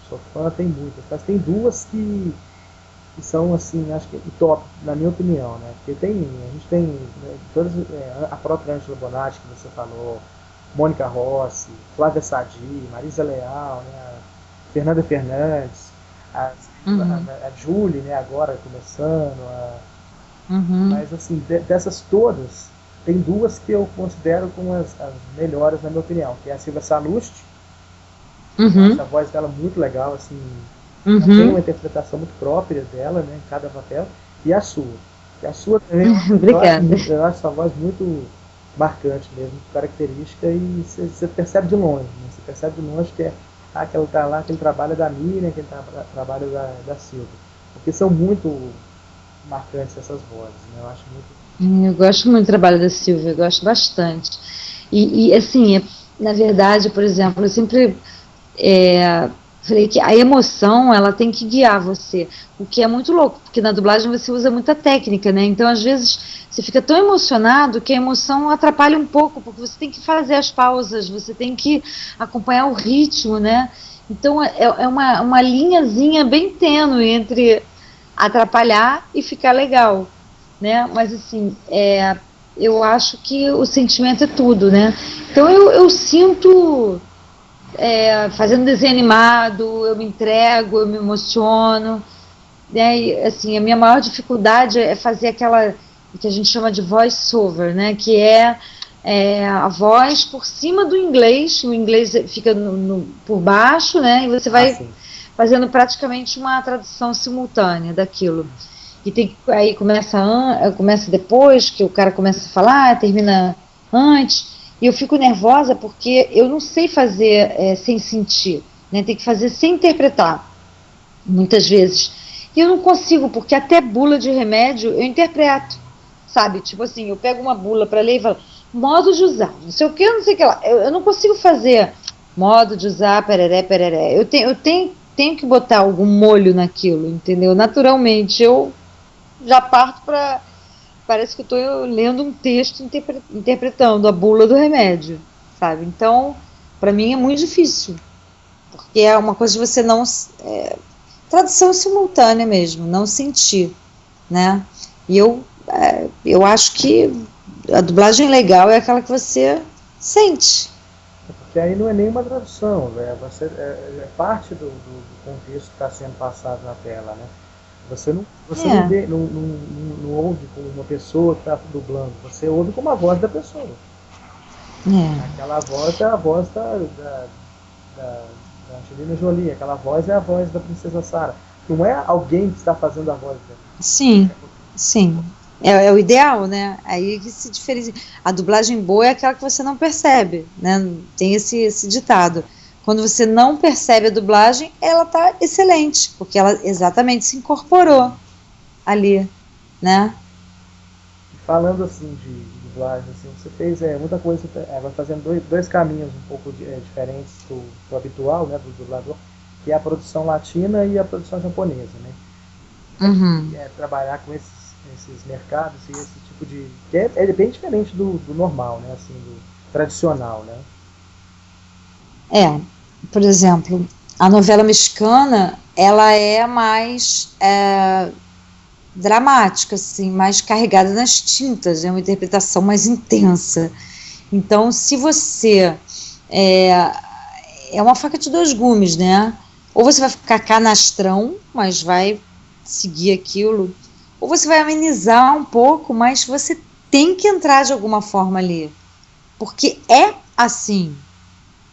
sou fã, tem muitas, mas tem duas que são assim, acho que top, na minha opinião, né? Porque a gente tem, né, todas, a própria Ângela Bonatti que você falou, Mônica Rossi, Flávia Sadi, Marisa Leal, né? Fernanda Fernandes, a Julie, né? Agora começando, mas assim, dessas todas, tem duas que eu considero como as melhores na minha opinião, que é a Silvia Salusti, a voz dela muito legal, assim, ela tem uma interpretação muito própria dela, né, em cada papel, e a sua. E a sua também, Obrigada. Eu acho essa voz muito, marcante mesmo, característica, e você percebe de longe, né? Você percebe de longe que aquele tá lá, aquele trabalho é da Miriam, aquele trabalho da Silvia, porque são muito marcantes essas vozes, né? Eu acho muito. Eu gosto muito do trabalho da Silvia, eu gosto bastante. E assim, na verdade, por exemplo, eu sempre falei que a emoção, ela tem que guiar você, o que é muito louco, porque na dublagem você usa muita técnica, né? Então, às vezes, você fica tão emocionado que a emoção atrapalha um pouco, porque você tem que fazer as pausas, você tem que acompanhar o ritmo, né? Então, é uma linhazinha bem tênue entre atrapalhar e ficar legal, né? Mas, assim, eu acho que o sentimento é tudo, né? Então, eu sinto... fazendo desenho animado, eu me entrego, eu me emociono, né? E, assim, a minha maior dificuldade é fazer aquela que a gente chama de voice-over, né? Que é a voz por cima do inglês, o inglês fica por baixo, né? E você vai fazendo praticamente uma tradução simultânea daquilo. E aí começa depois, que o cara começa a falar, termina antes. E eu fico nervosa porque eu não sei fazer sem sentir, né? Tem que fazer sem interpretar, muitas vezes. E eu não consigo, porque até bula de remédio eu interpreto, sabe? Tipo assim, eu pego uma bula para ler e falo, modo de usar, não sei o que, não sei o que lá. Eu não consigo fazer modo de usar, pereré, pereré. Eu tenho que botar algum molho naquilo, entendeu? Naturalmente, eu já parto para... Parece que eu estou lendo um texto interpretando a bula do remédio, sabe? Então, para mim é muito difícil, porque é uma coisa de você não... tradução simultânea mesmo, não sentir, né? E eu acho que a dublagem legal é aquela que você sente. Porque aí não é nenhuma tradução, né? É parte do contexto que está sendo passado na tela, né? Você não ouve como uma pessoa que está dublando, você ouve como a voz da pessoa. Aquela voz é a voz da Angelina Jolie, aquela voz é a voz da Princesa Sarah. Não é alguém que está fazendo a voz dela. Sim, sim. É o ideal, né? Aí que se diferencia. A dublagem boa é aquela que você não percebe, né? Tem esse ditado. Quando você não percebe a dublagem, ela tá excelente, porque ela exatamente se incorporou ali, né? Falando assim de dublagem, assim, você fez muita coisa, vai fazendo dois caminhos um pouco diferentes do habitual, né, do dublador, que é a produção latina e a produção japonesa, né? Uhum. Trabalhar com esses mercados e esse tipo de... que é bem diferente do normal, né, assim, do tradicional, né? Por exemplo, a novela mexicana, ela é mais dramática, assim, mais carregada nas tintas, é uma interpretação mais intensa. Então, se você... é uma faca de dois gumes, né? Ou você vai ficar canastrão, mas vai seguir aquilo, ou você vai amenizar um pouco, mas você tem que entrar de alguma forma ali, porque é assim,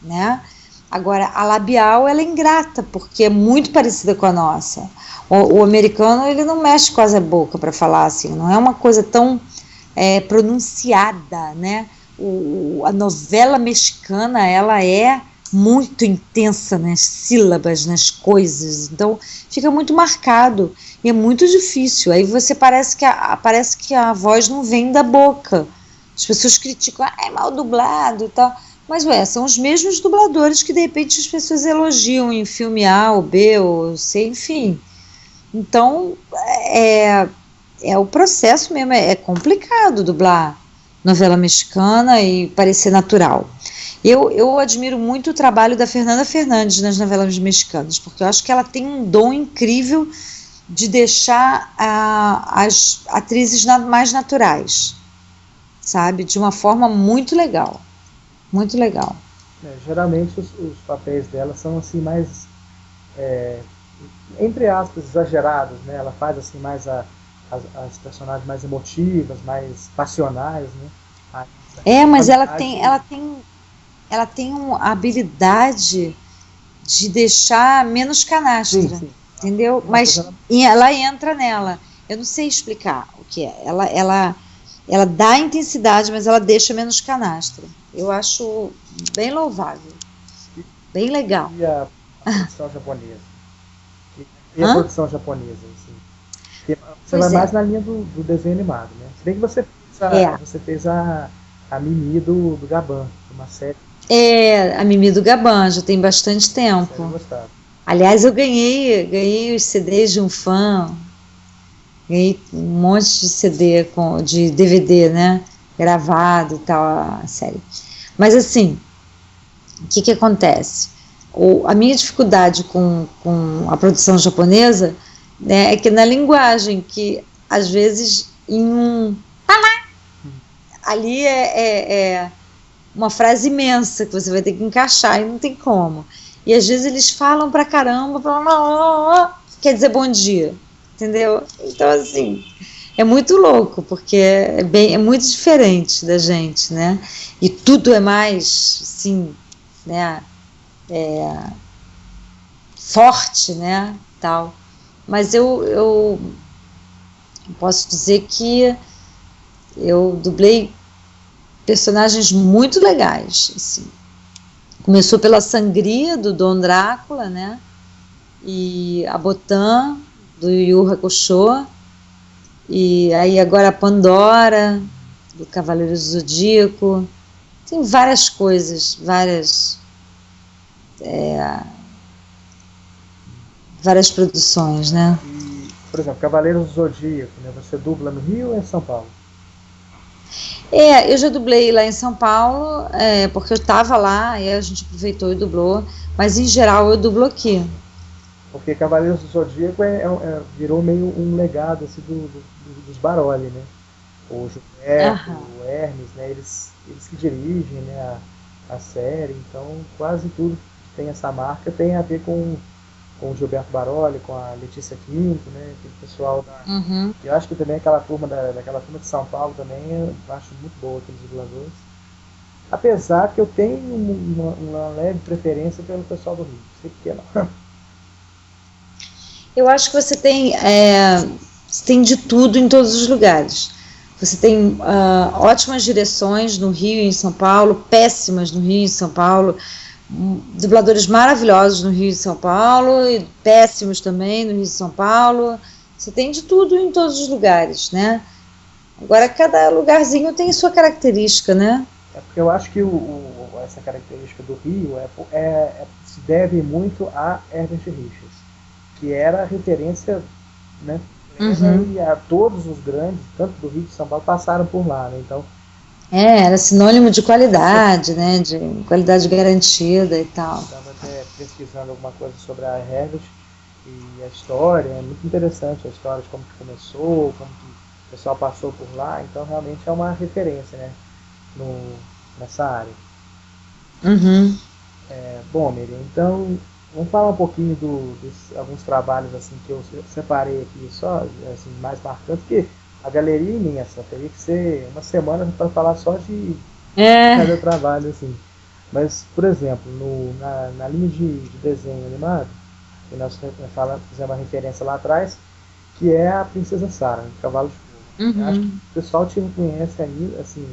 né? Agora, a labial, ela é ingrata, porque é muito parecida com a nossa. O americano, ele não mexe quase a boca para falar assim, não é uma coisa tão pronunciada, né? A novela mexicana, ela é muito intensa nas sílabas, nas coisas, então fica muito marcado e é muito difícil. Aí você parece que a voz não vem da boca. As pessoas criticam, é mal dublado e tal. Mas, são os mesmos dubladores que, de repente, as pessoas elogiam em filme A, ou B, ou C, enfim. Então, o processo mesmo, é complicado dublar novela mexicana e parecer natural. Eu admiro muito o trabalho da Fernanda Fernandes nas novelas mexicanas, porque eu acho que ela tem um dom incrível de deixar as atrizes mais naturais, sabe? De uma forma muito legal. Muito legal. Geralmente os papéis dela são assim mais, entre aspas, exagerados, né? Ela faz assim mais as personagens mais emotivas, mais passionais, né? Mas ela tem uma habilidade de deixar menos canastra, sim. Entendeu? Mas ela entra nela. Eu não sei explicar o que é. Ela ela dá intensidade, mas ela deixa menos canastra. Eu acho bem louvável, bem legal. E a produção japonesa? E a Hã? produção japonesa, assim? Você Pois vai é. mais na linha do desenho animado, né? Se bem que É. você fez a Mimi do Gabão, uma série A Mimi do Gaban, já tem bastante que eu tempo. gostava. Aliás, eu ganhei os CDs de um fã, ganhei um monte de CD, de DVD, né? Gravado e tal, a série. Mas assim, o que acontece? A minha dificuldade com a produção japonesa, né, é que na linguagem, que às vezes ali é uma frase imensa que você vai ter que encaixar e não tem como. E às vezes eles falam pra caramba, quer dizer bom dia, entendeu? Então, assim, é muito louco, porque é muito diferente da gente, né? E tudo é mais, assim, né, forte, né, tal. Mas eu posso dizer que eu dublei personagens muito legais, assim. Começou pela Sangria, do Dom Drácula, né? E a Botan, do Yu Yu Hakusho. E aí agora a Pandora, do Cavaleiro do Zodíaco. Tem várias coisas, várias produções, né? E, por exemplo, Cavaleiros do Zodíaco, né? Você dubla no Rio ou em São Paulo? Eu já dublei lá em São Paulo, porque eu estava lá, e a gente aproveitou e dublou, mas em geral eu dublo aqui. Porque Cavaleiros do Zodíaco virou meio um legado assim, dos Baroli, né? O Gilberto, Aham. o Hermes, né? Eles que dirigem, né, a série, então quase tudo que tem essa marca tem a ver com o Gilberto Baroli, com a Letícia Quinto, né? Aquele pessoal da. Uhum. Eu acho que também aquela turma daquela turma de São Paulo também, eu acho muito boa aqueles dubladores. Apesar que eu tenho uma leve preferência pelo pessoal do Rio. Não sei por que não. Eu acho que você tem de tudo em todos os lugares. Você tem ótimas direções no Rio e em São Paulo, péssimas no Rio e em São Paulo, dubladores maravilhosos no Rio e São Paulo, e péssimos também no Rio e São Paulo. Você tem de tudo em todos os lugares, né? Agora, cada lugarzinho tem sua característica, né? É porque eu acho que essa característica do Rio se deve muito a Herbert Richards, que era a referência, né, Uhum. e a todos os grandes, tanto do Rio de São Paulo, passaram por lá. Né? Então, Era sinônimo de qualidade, né? De qualidade garantida e tal. estava até pesquisando alguma coisa sobre a Herbert e a história, é muito interessante a história de como que começou, como que o pessoal passou por lá, então realmente é uma referência, né, nessa área. Uhum. Bom, Miriam, então vamos falar um pouquinho dos alguns trabalhos assim que eu separei aqui só, assim, mais marcantes, porque a galeria é imensa, teria que ser uma semana para falar só de cada É. trabalho assim. Mas, por exemplo, na linha de desenho animado, que nós fizemos uma referência lá atrás, que é a Princesa Sarah, de Cavalo de Fogo. Eu acho que Uhum. o pessoal que não conhece aí, assim,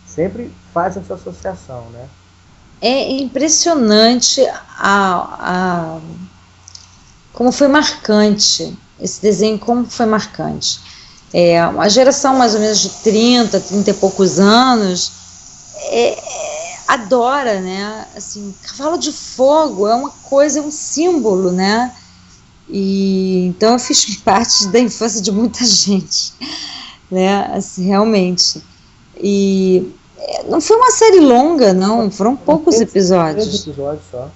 sempre faz essa associação, né? É impressionante como foi marcante esse desenho, como foi marcante. Uma geração mais ou menos de 30 e poucos anos adora, né? Assim, Cavalo de Fogo é uma coisa, é um símbolo, né? E então eu fiz parte da infância de muita gente, né? Assim, realmente. E não foi uma série longa, não, foram Foram poucos 13 episódios. episódios só.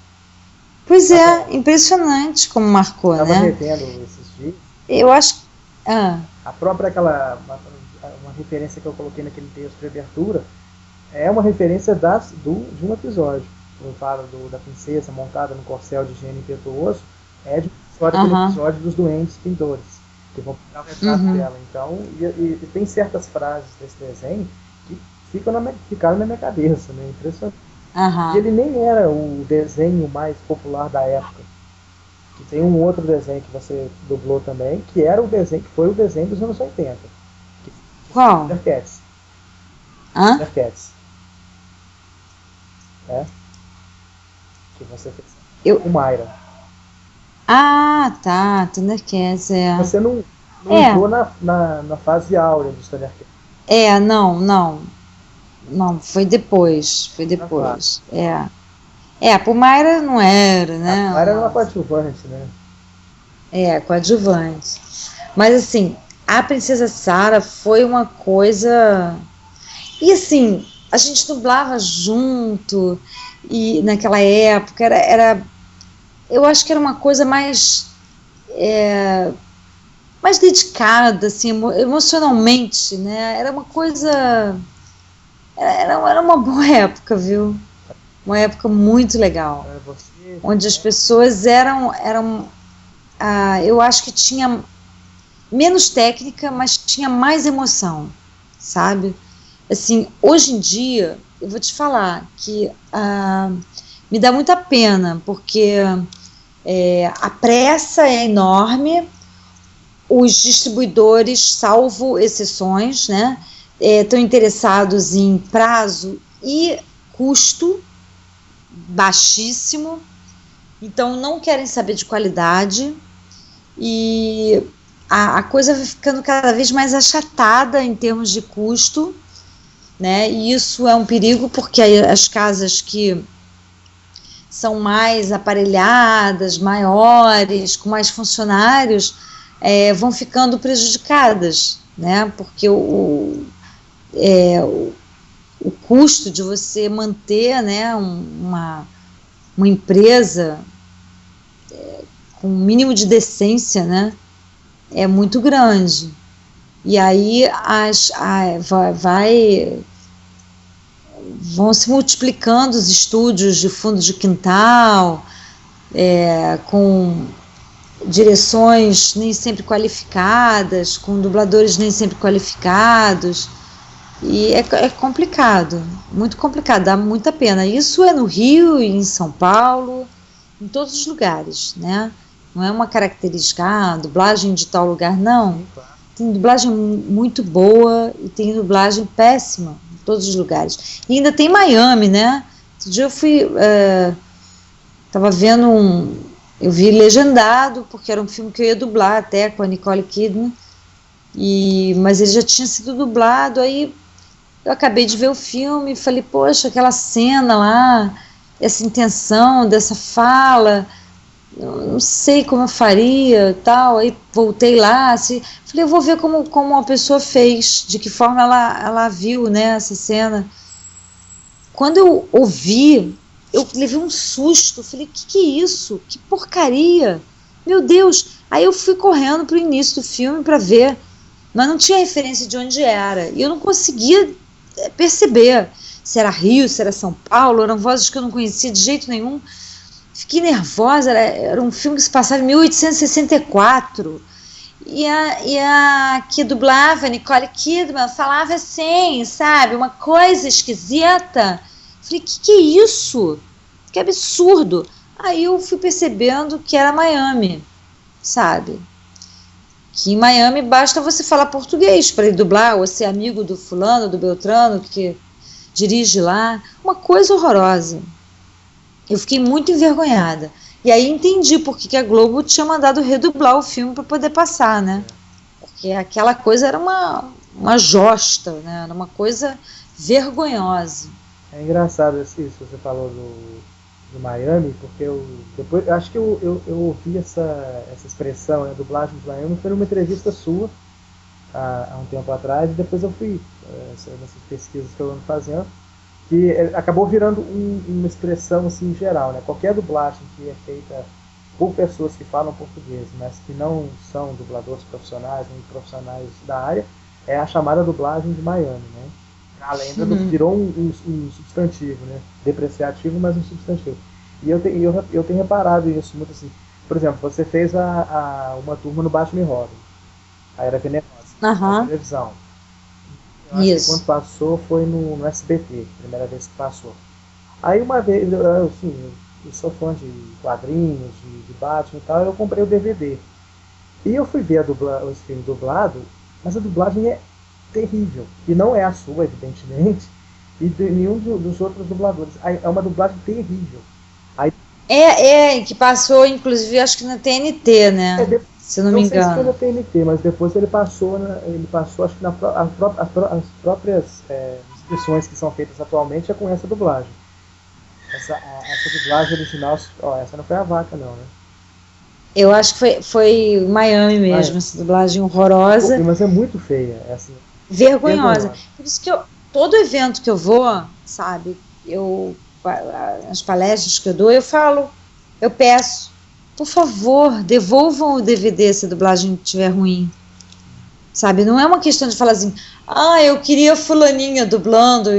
Pois é, Tava, impressionante como marcou, tava né? revendo esses dias. Eu acho. Ah, A própria uma referência que eu coloquei naquele texto de abertura é uma referência de um episódio. Quando fala da princesa montada no corcel de gênio impetuoso, é de aquele aham, episódio dos doentes pintores, que vão pintar o retrato uhum, dela. Então, e tem certas frases desse desenho que ficaram na minha cabeça, né? Impressionante. E aham, ele nem era o desenho mais popular da época. E tem um outro desenho que você dublou também, que era o desenho, que foi o desenho dos anos 80, que foi o qual? Thundercats. Hã? Thundercats. É? Que você fez. Eu... O Mayra. Ah, tá. Thundercats, é. Você não É, entrou na fase áurea dos Thundercats. não, não. Não, foi depois. Foi Na fase. depois. Pro Mayra não era, A né? Mayra era uma coadjuvante, né? Coadjuvante. Mas assim, a Princesa Sarah foi uma coisa. E assim, a gente dublava junto, e naquela época eu acho que era uma coisa mais dedicada, assim, emocionalmente, né? Era uma coisa. Era uma boa época, viu? Uma época muito legal. Você, Onde as pessoas eram eu acho que tinha menos técnica, mas tinha mais emoção, sabe? Assim, hoje em dia, eu vou te falar que me dá muita pena, porque a pressa é enorme, os distribuidores, salvo exceções, né, estão interessados em prazo e custo baixíssimo, então não querem saber de qualidade, e a coisa vai ficando cada vez mais achatada em termos de custo, né? E isso é um perigo, porque as casas que são mais aparelhadas, maiores, com mais funcionários, vão ficando prejudicadas, né? Porque o custo de você manter, né, uma empresa com um mínimo de decência, né, é muito grande. E aí vão se multiplicando os estúdios de fundo de quintal, com direções nem sempre qualificadas, com dubladores nem sempre qualificados, e é complicado, muito complicado, dá muita pena. Isso é no Rio e em São Paulo, em todos os lugares, né? Não é uma característica, dublagem de tal lugar, não. Tem dublagem muito boa e tem dublagem péssima em todos os lugares. E ainda tem Miami, né? Outro dia eu fui, tava vendo eu vi legendado, porque era um filme que eu ia dublar até com a Nicole Kidman, mas ele já tinha sido dublado, aí eu acabei de ver o filme e falei, poxa, aquela cena lá, essa intenção dessa fala, eu não sei como eu faria, tal. Aí voltei lá, assim, falei, eu vou ver como a pessoa fez, de que forma ela viu, né, essa cena. Quando eu ouvi, eu levei um susto, falei, que é isso? Que porcaria! Meu Deus! Aí eu fui correndo pro início do filme para ver, mas não tinha referência de onde era, e eu não conseguia perceber se era Rio, se era São Paulo, eram vozes que eu não conhecia de jeito nenhum. Fiquei nervosa, era um filme que se passava em 1864, e a que dublava, Nicole Kidman, falava assim, sabe, uma coisa esquisita. Falei, que é isso? Que absurdo. Aí eu fui percebendo que era Miami, sabe? Que em Miami basta você falar português para ir dublar, ou ser amigo do fulano, do Beltrano, que dirige lá. Uma coisa horrorosa. Eu fiquei muito envergonhada. E aí entendi por que a Globo tinha mandado redublar o filme para poder passar, né? Porque aquela coisa era uma josta, né? Era uma coisa vergonhosa. É engraçado isso, você falou do Miami, porque depois, acho que eu ouvi essa expressão, né, dublagem de Miami, foi numa entrevista sua, há um tempo atrás, e depois eu fui, nessas pesquisas que eu ando fazendo, que acabou virando uma expressão assim geral, né? Qualquer dublagem que é feita por pessoas que falam português, mas que não são dubladores profissionais, nem profissionais da área, é a chamada dublagem de Miami, né? Além virou um substantivo, né? Depreciativo, mas um substantivo. E eu tenho reparado isso muito assim. Por exemplo, você fez uma turma no Batman Robin, a Era Venenosa, na televisão. Eu acho que quando passou foi no SBT, primeira vez que passou. Aí uma vez, assim, eu sou fã de quadrinhos, de Batman e tal, eu comprei o DVD. E eu fui ver esse filme dublado, mas a dublagem é terrível. E não é a sua, evidentemente, e de nenhum dos outros dubladores. É uma dublagem terrível. Aí, que passou, inclusive, acho que na TNT, né? Se eu não me engano. Não sei se foi na TNT, mas depois ele passou acho que as próprias inscrições que são feitas atualmente é com essa dublagem. Essa dublagem original, essa não foi a Vaca, não, né? Eu acho que foi Miami mesmo, essa dublagem horrorosa. Mas é muito feia, assim. Vergonhosa. Por isso que todo evento que eu vou, sabe, as palestras que eu dou, eu peço, por favor, devolvam o DVD se a dublagem estiver ruim. Sabe, não é uma questão de falar assim, eu queria fulaninha dublando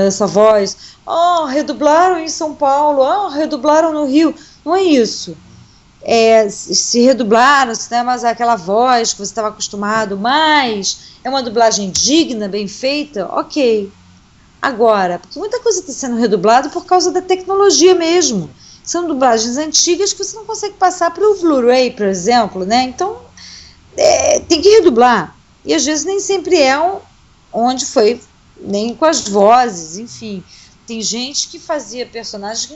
essa voz, redublaram em São Paulo, redublaram no Rio. Não é isso. Se redublaram, se não é mais aquela voz que você estava acostumado, mas é uma dublagem digna, bem feita, ok. Agora, porque muita coisa está sendo redublada por causa da tecnologia mesmo. São dublagens antigas que você não consegue passar para o Blu-ray, por exemplo, né? Então, tem que redublar. E às vezes nem sempre onde foi, nem com as vozes, enfim. Tem gente que fazia personagens,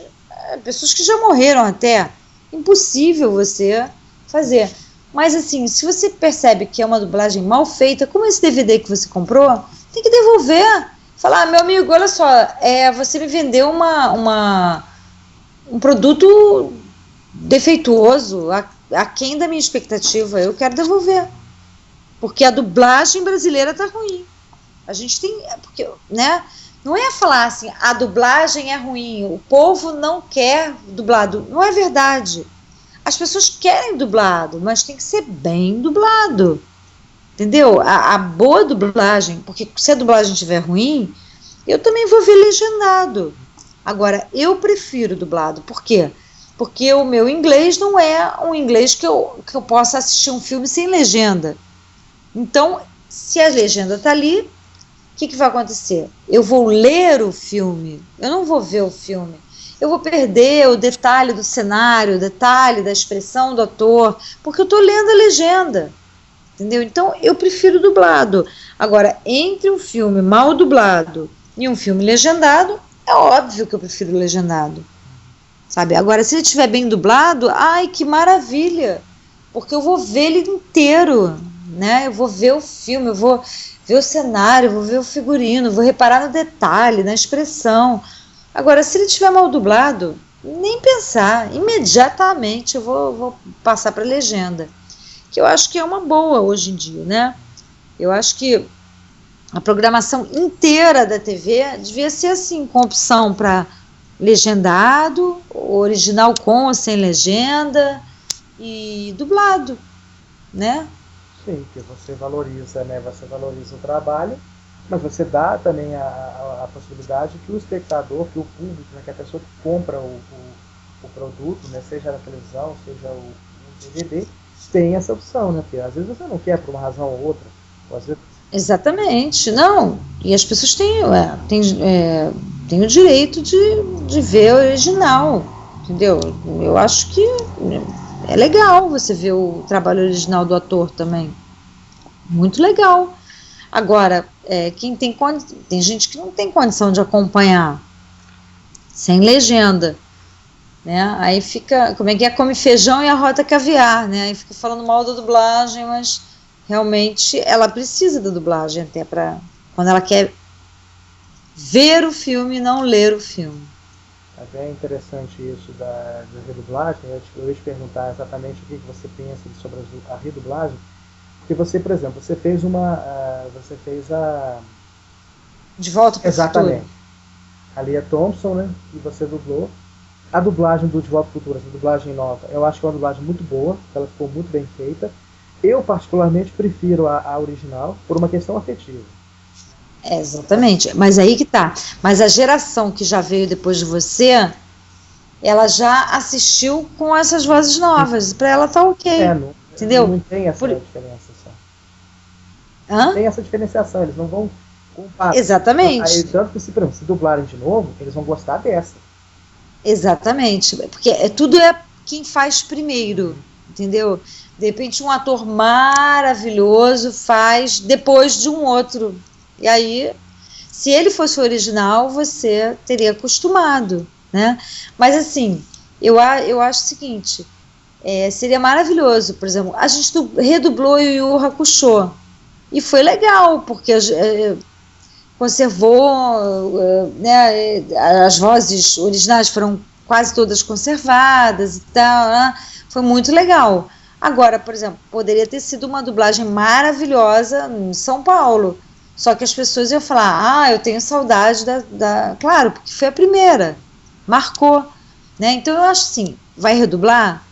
pessoas que já morreram até. Impossível você fazer. Mas assim, se você percebe que é uma dublagem mal feita, como esse DVD que você comprou, tem que devolver. Falar, meu amigo, olha só, você me vendeu um produto defeituoso, aquém da minha expectativa, eu quero devolver. Porque a dublagem brasileira tá ruim. A gente tem, porque, né? Não é falar assim, a dublagem é ruim, o povo não quer dublado. Não é verdade. As pessoas querem dublado, mas tem que ser bem dublado. Entendeu? A boa dublagem, porque se a dublagem estiver ruim, eu também vou ver legendado. Agora, eu prefiro dublado. Por quê? Porque o meu inglês não é um inglês que eu possa assistir um filme sem legenda. Então, se a legenda está ali, o que vai acontecer? Eu vou ler o filme, eu não vou ver o filme. Eu vou perder o detalhe do cenário, o detalhe da expressão do ator, porque eu estou lendo a legenda. Entendeu? Então, eu prefiro dublado. Agora, entre um filme mal dublado e um filme legendado, é óbvio que eu prefiro legendado. Sabe? Agora, se ele estiver bem dublado, ai, que maravilha! Porque eu vou ver ele inteiro, né? Eu vou ver o filme, eu vou ver o cenário, vou ver o figurino, vou reparar no detalhe, na expressão. Agora, se ele estiver mal dublado, nem pensar, imediatamente eu vou passar para a legenda, que eu acho que é uma boa hoje em dia, né? Eu acho que a programação inteira da TV devia ser assim, com opção para legendado, original com ou sem legenda e dublado, né? Sim, que você valoriza, né? Você valoriza o trabalho, mas você dá também a possibilidade que o espectador, que o público, né, que a pessoa que compra o produto, né, seja na televisão, seja o DVD, tem essa opção, né? Porque às vezes você não quer por uma razão ou outra. Ou às vezes... Exatamente, não. E as pessoas têm o direito de ver o original, entendeu? Eu acho que é legal você ver o trabalho original do ator também. Muito legal. Agora, tem gente que não tem condição de acompanhar sem legenda, né? Aí fica, como é que é? Come feijão e arrota caviar, né? Aí fica falando mal da dublagem, mas realmente ela precisa da dublagem até para quando ela quer ver o filme e não ler o filme. É bem interessante isso da redublagem. Eu ia te perguntar exatamente o que você pensa sobre a redublagem, porque você, por exemplo, você fez a De Volta para o Futuro. Exatamente. A Lea Thompson, né? E você dublou. A dublagem do De Volta para o Futuro, essa dublagem nova, eu acho que é uma dublagem muito boa, ela ficou muito bem feita. Eu, particularmente, prefiro a original por uma questão afetiva. Exatamente, mas aí que tá. Mas a geração que já veio depois de você, ela já assistiu com essas vozes novas. Para ela tá ok. Entendeu? Não tem essa diferenciação. Não tem essa diferenciação, eles não vão comparar. Exatamente. Aí, tanto que se dublarem de novo, eles vão gostar dessa. Exatamente, porque tudo é quem faz primeiro, entendeu? De repente um ator maravilhoso faz depois de um outro. E aí, se ele fosse o original, você teria acostumado, né? Mas assim, eu acho o seguinte, seria maravilhoso, por exemplo, a gente redublou Yu Yu Hakusho, e foi legal, porque conservou, né, as vozes originais foram quase todas conservadas e tal, né? Foi muito legal. Agora, por exemplo, poderia ter sido uma dublagem maravilhosa em São Paulo, só que as pessoas iam falar, eu tenho saudade Claro, porque foi a primeira, marcou, né? Então eu acho assim, vai redublar?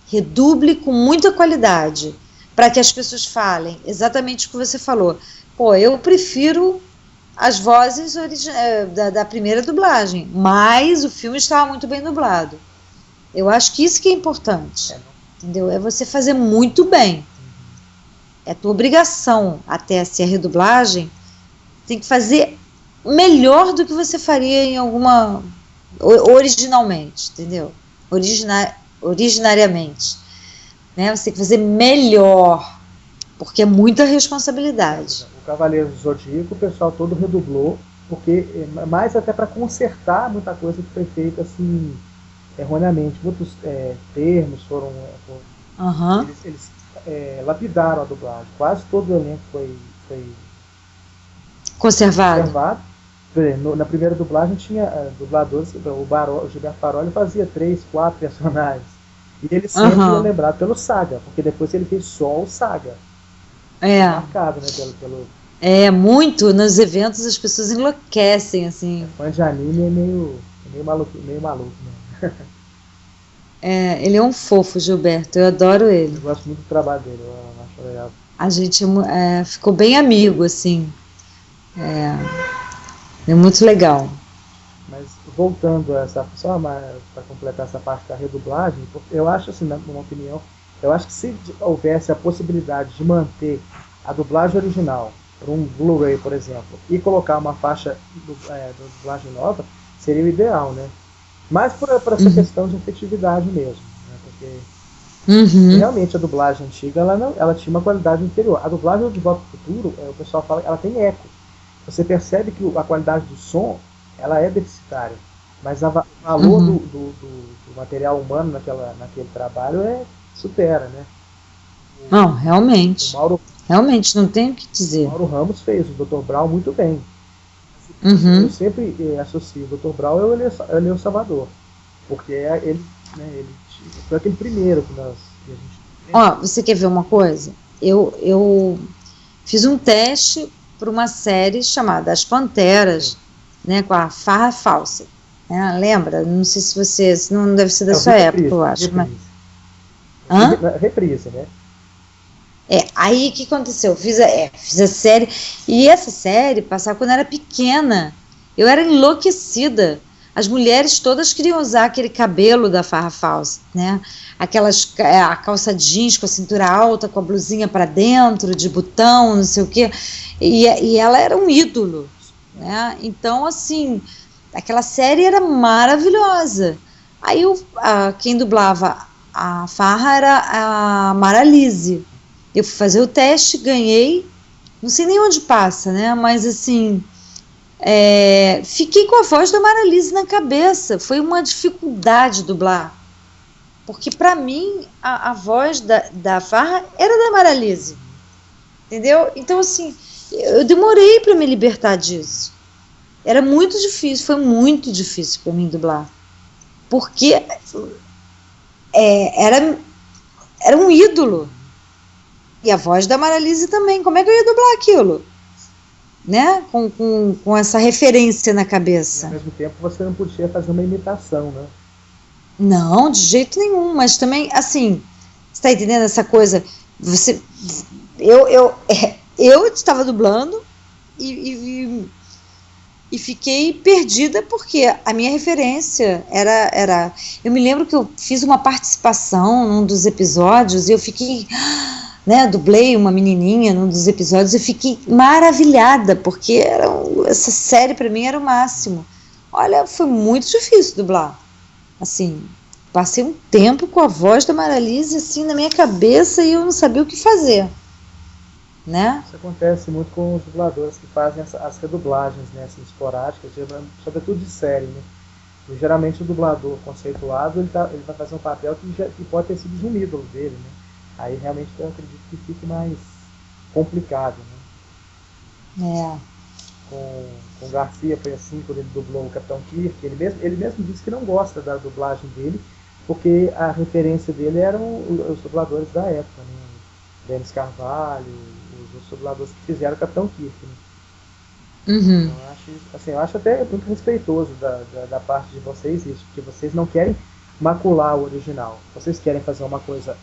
Reduble com muita qualidade, para que as pessoas falem exatamente o que você falou. Pô, eu prefiro as vozes da primeira dublagem, mas o filme estava muito bem dublado. Eu acho que isso que é importante. Entendeu? É você fazer muito bem. É tua obrigação, até se a redublagem, tem que fazer melhor do que você faria em alguma... originalmente, entendeu? Originariamente. Né? Você tem que fazer melhor, porque é muita responsabilidade. O Cavaleiro do Zodíaco, o pessoal todo redublou, porque mais até para consertar muita coisa que foi feita assim... erroneamente, muitos termos foram eles lapidaram a dublagem, quase todo o elenco foi conservado. Na primeira dublagem tinha dubladores, o Gilberto Baroli fazia 3, 4 personagens, e ele sempre ia lembrado pelo Saga, porque depois ele fez só o Saga, marcado, né, pelo muito, nos eventos as pessoas enlouquecem, assim. Fã de anime é meio maluco, né? Ele é um fofo, Gilberto, eu adoro ele. Eu gosto muito do trabalho dele, eu acho legal. A gente ficou bem amigo, assim. É muito legal. Mas voltando a essa, só para completar essa parte da redublagem, eu acho assim, na minha opinião, eu acho que se houvesse a possibilidade de manter a dublagem original para um Blu-ray, por exemplo, e colocar uma faixa de dublagem nova, seria o ideal, né? Mas por essa questão de efetividade mesmo, né? Porque realmente a dublagem antiga ela tinha uma qualidade inferior. A dublagem De Volta ao Futuro, o pessoal fala que ela tem eco. Você percebe que a qualidade do som ela é deficitária, mas o valor do material humano naquele trabalho supera, né? Não, realmente. Realmente, não tem o que dizer. O Mauro Ramos fez o Dr. Brown muito bem. Eu sempre associo o Dr. Brown ao Eleu Salvador, porque ele foi aquele primeiro que a gente... você quer ver uma coisa? Eu fiz um teste para uma série chamada As Panteras, né, com a Farrah Fawcett, né? Lembra? Não sei se você... Não deve ser da sua época, eu acho. Reprise, né? Aí o que aconteceu? Fiz a série, e essa série passava quando eu era pequena, eu era enlouquecida, as mulheres todas queriam usar aquele cabelo da Farrah Fawcett, né? A calça jeans com a cintura alta, com a blusinha para dentro, de botão, não sei o quê, e ela era um ídolo, né? Então, assim, aquela série era maravilhosa. Aí quem dublava a Farrah era a Maralise. Eu fui fazer o teste, ganhei, não sei nem onde passa, né? Mas assim, fiquei com a voz da Maralise na cabeça. Foi uma dificuldade dublar, porque para mim a voz da Farrah era da Maralise, entendeu? Então assim, eu demorei para me libertar disso. Era muito difícil, foi muito difícil para mim dublar, porque era um ídolo. E a voz da Maralise também. Como é que eu ia dublar aquilo? Né? Com essa referência na cabeça. E ao mesmo tempo você não podia fazer uma imitação, né? Não, de jeito nenhum. Mas também, assim, você está entendendo essa coisa? Eu estava dublando e fiquei perdida porque a minha referência era... Eu me lembro que eu fiz uma participação num dos episódios e eu fiquei... Né, dublei uma menininha num dos episódios e fiquei maravilhada, porque essa série para mim era o máximo. Olha, foi muito difícil dublar, assim, passei um tempo com a voz da Maralise assim na minha cabeça e eu não sabia o que fazer, né? Isso acontece muito com os dubladores que fazem as redublagens, né, assim, esporádicas, sobretudo de série, né? E, geralmente o dublador conceituado ele vai fazer um papel que pode ter sido de um ídolo dele, né? Aí realmente eu acredito que fique mais complicado, né? Com o Garcia foi assim, quando ele dublou o Capitão Kirk, ele mesmo disse que não gosta da dublagem dele, porque a referência dele eram os dubladores da época, né? Denis Carvalho, os dubladores que fizeram o Capitão Kirk, né? Uhum. Então, eu acho até muito respeitoso da parte de vocês isso, porque vocês não querem macular o original. Vocês querem fazer uma coisa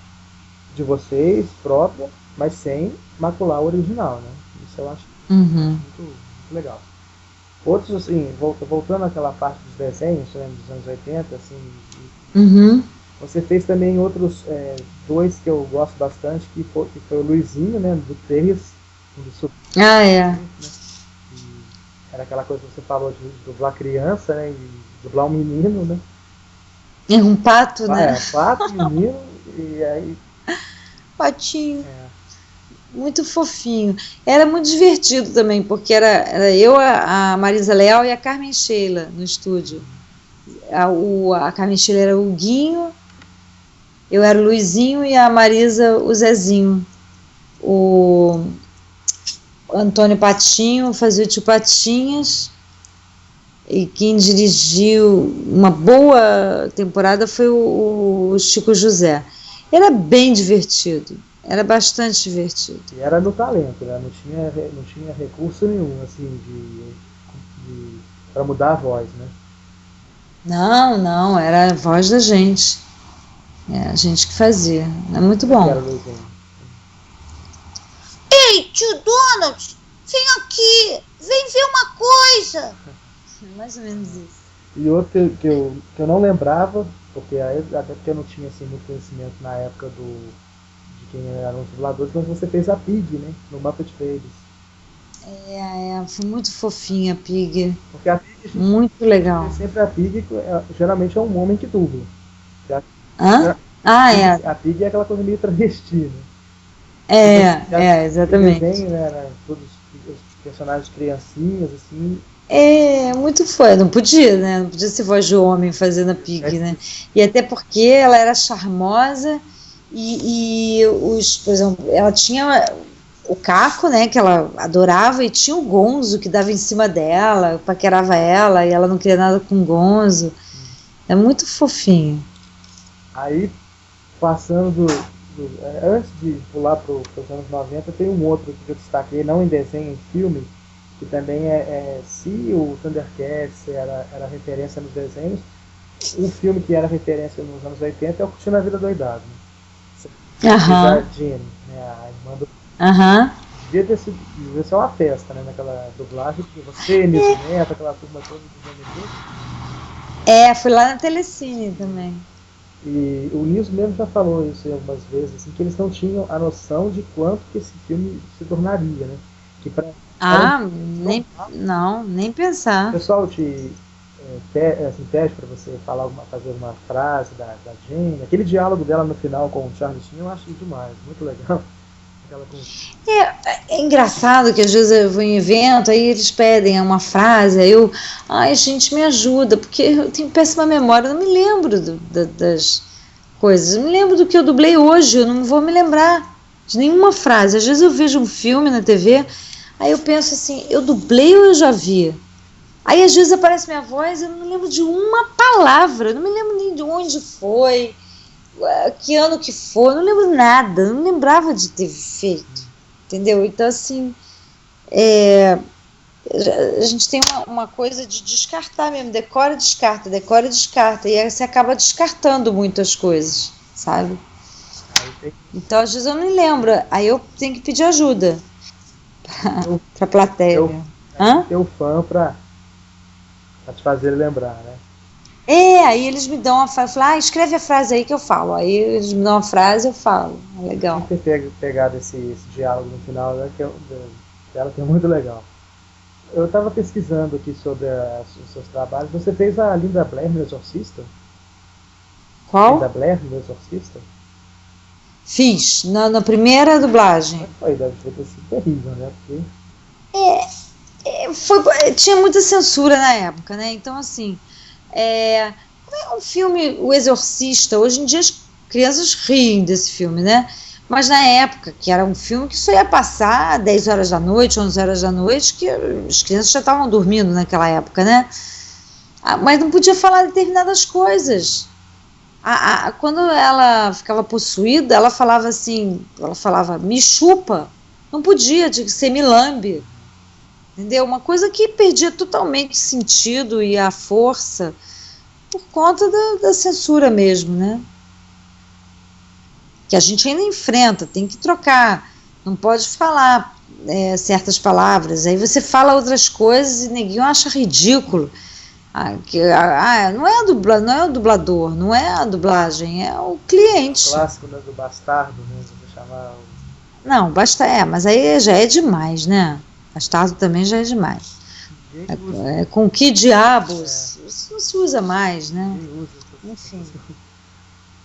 de vocês, própria, mas sem macular o original, né? Isso eu acho muito legal. Outros, assim, voltando àquela parte dos desenhos, né, dos anos 80, assim, você fez também outros, dois que eu gosto bastante, que foi o Luizinho, né, do Três, né? Era aquela coisa que você falou de dublar criança, né, e dublar um menino, né? É um pato, né? Pato, menino, e aí... Patinho. Muito fofinho. Era muito divertido também, porque era eu, a Marisa Leal e a Carmen Sheila no estúdio. A Carmen Sheila era o Guinho, eu era o Luizinho e a Marisa o Zezinho. O Antônio Patinho fazia o Tio Patinhas, e quem dirigiu uma boa temporada foi o Chico José. Era bem divertido, era bastante divertido. E era no talento, né? Não tinha recurso nenhum, assim, para mudar a voz, né? Não, era a voz da gente. É a gente que fazia. É muito bom. Era Luizinho. Ei, tio Donald, vem aqui, vem ver uma coisa. Mais ou menos isso. E outro que eu não lembrava, até porque eu não tinha assim, muito conhecimento na época de quem eram os dubladores, mas você fez a Pig, né? No Muppet Babies. Foi muito fofinha a Pig. Porque a Pig, muito legal. Sempre a Pig, geralmente é um homem que dubla. A Pig é aquela coisa meio travesti, né? Exatamente. Desenho, né, todos os personagens criancinhas, assim. Muito foi, não podia, né? Não podia ser voz de homem fazendo a Pig, né? E até porque ela era charmosa e por exemplo, ela tinha o Caco, né, que ela adorava, e tinha o Gonzo que dava em cima dela, paquerava ela, e ela não queria nada com o Gonzo. É muito fofinho. Aí, passando antes de pular para os anos 90, tem um outro que eu destaquei, não em desenho, em filme, que também se o Thundercats era referência nos desenhos, um filme que era referência nos anos 80 é o Curtindo a Vida Doidado. Né? Jardine, né, a irmã do... Devia ser uma festa, né, naquela dublagem, que você, Nilson Neto, aquela turma toda do GNT. Fui lá na Telecine também. E o Nilson mesmo já falou isso algumas vezes, assim, que eles não tinham a noção de quanto que esse filme se tornaria, né? Que nem pensar. O pessoal pede para você fazer uma frase da Jane, aquele diálogo dela no final com o Charlie Sheen, eu acho demais, muito legal. É engraçado que às vezes eu vou em evento, aí eles pedem uma frase, aí gente, me ajuda, porque eu tenho péssima memória, eu não me lembro das coisas, eu me lembro do que eu dublei hoje, eu não vou me lembrar de nenhuma frase. Às vezes eu vejo um filme na TV, aí eu penso assim, eu dublei ou eu já vi? Aí às vezes aparece minha voz, eu não me lembro de uma palavra, eu não me lembro nem de onde foi, que ano que foi, não lembro nada, não lembrava de ter feito, entendeu? Então assim, a gente tem uma coisa de descartar mesmo, decora e descarta, e aí você acaba descartando muitas coisas, sabe? Então às vezes eu não lembro, aí eu tenho que pedir ajuda pra plateia. Ter o fã pra te fazer lembrar, né? Aí eles me dão uma frase, falam, escreve a frase aí que eu falo. Aí eles me dão uma frase e eu falo. É legal. Tem que ter pegado esse diálogo no final, né, que é muito legal. Eu estava pesquisando aqui sobre os seus trabalhos. Você fez a Linda Blair no Exorcista? Da Qual? Blair, do Exorcista? Fiz, na primeira dublagem. Foi, deve ter sido terrível, né? Porque Tinha muita censura na época, né? Então, assim, é um filme, O Exorcista, hoje em dia as crianças riem desse filme, né? Mas na época, que era um filme que só ia passar 10 horas da noite, 11 horas da noite, que as crianças já estavam dormindo naquela época, né? Mas não podia falar determinadas coisas. Quando ela ficava possuída, ela falava assim, me chupa. Não podia, tinha que ser me lambe. Entendeu? Uma coisa que perdia totalmente sentido e a força por conta da censura mesmo, né? Que a gente ainda enfrenta, tem que trocar, não pode falar certas palavras, aí você fala outras coisas e neguinho acha ridículo. Não é o dublador, não é a dublagem, é o cliente. o clássico, né, do bastardo, né? Vou chamar Não, mas aí já é demais, né? Bastardo também já é demais. ninguém usa, Com que diabos? Isso não se usa mais, né? ninguém usa. Enfim.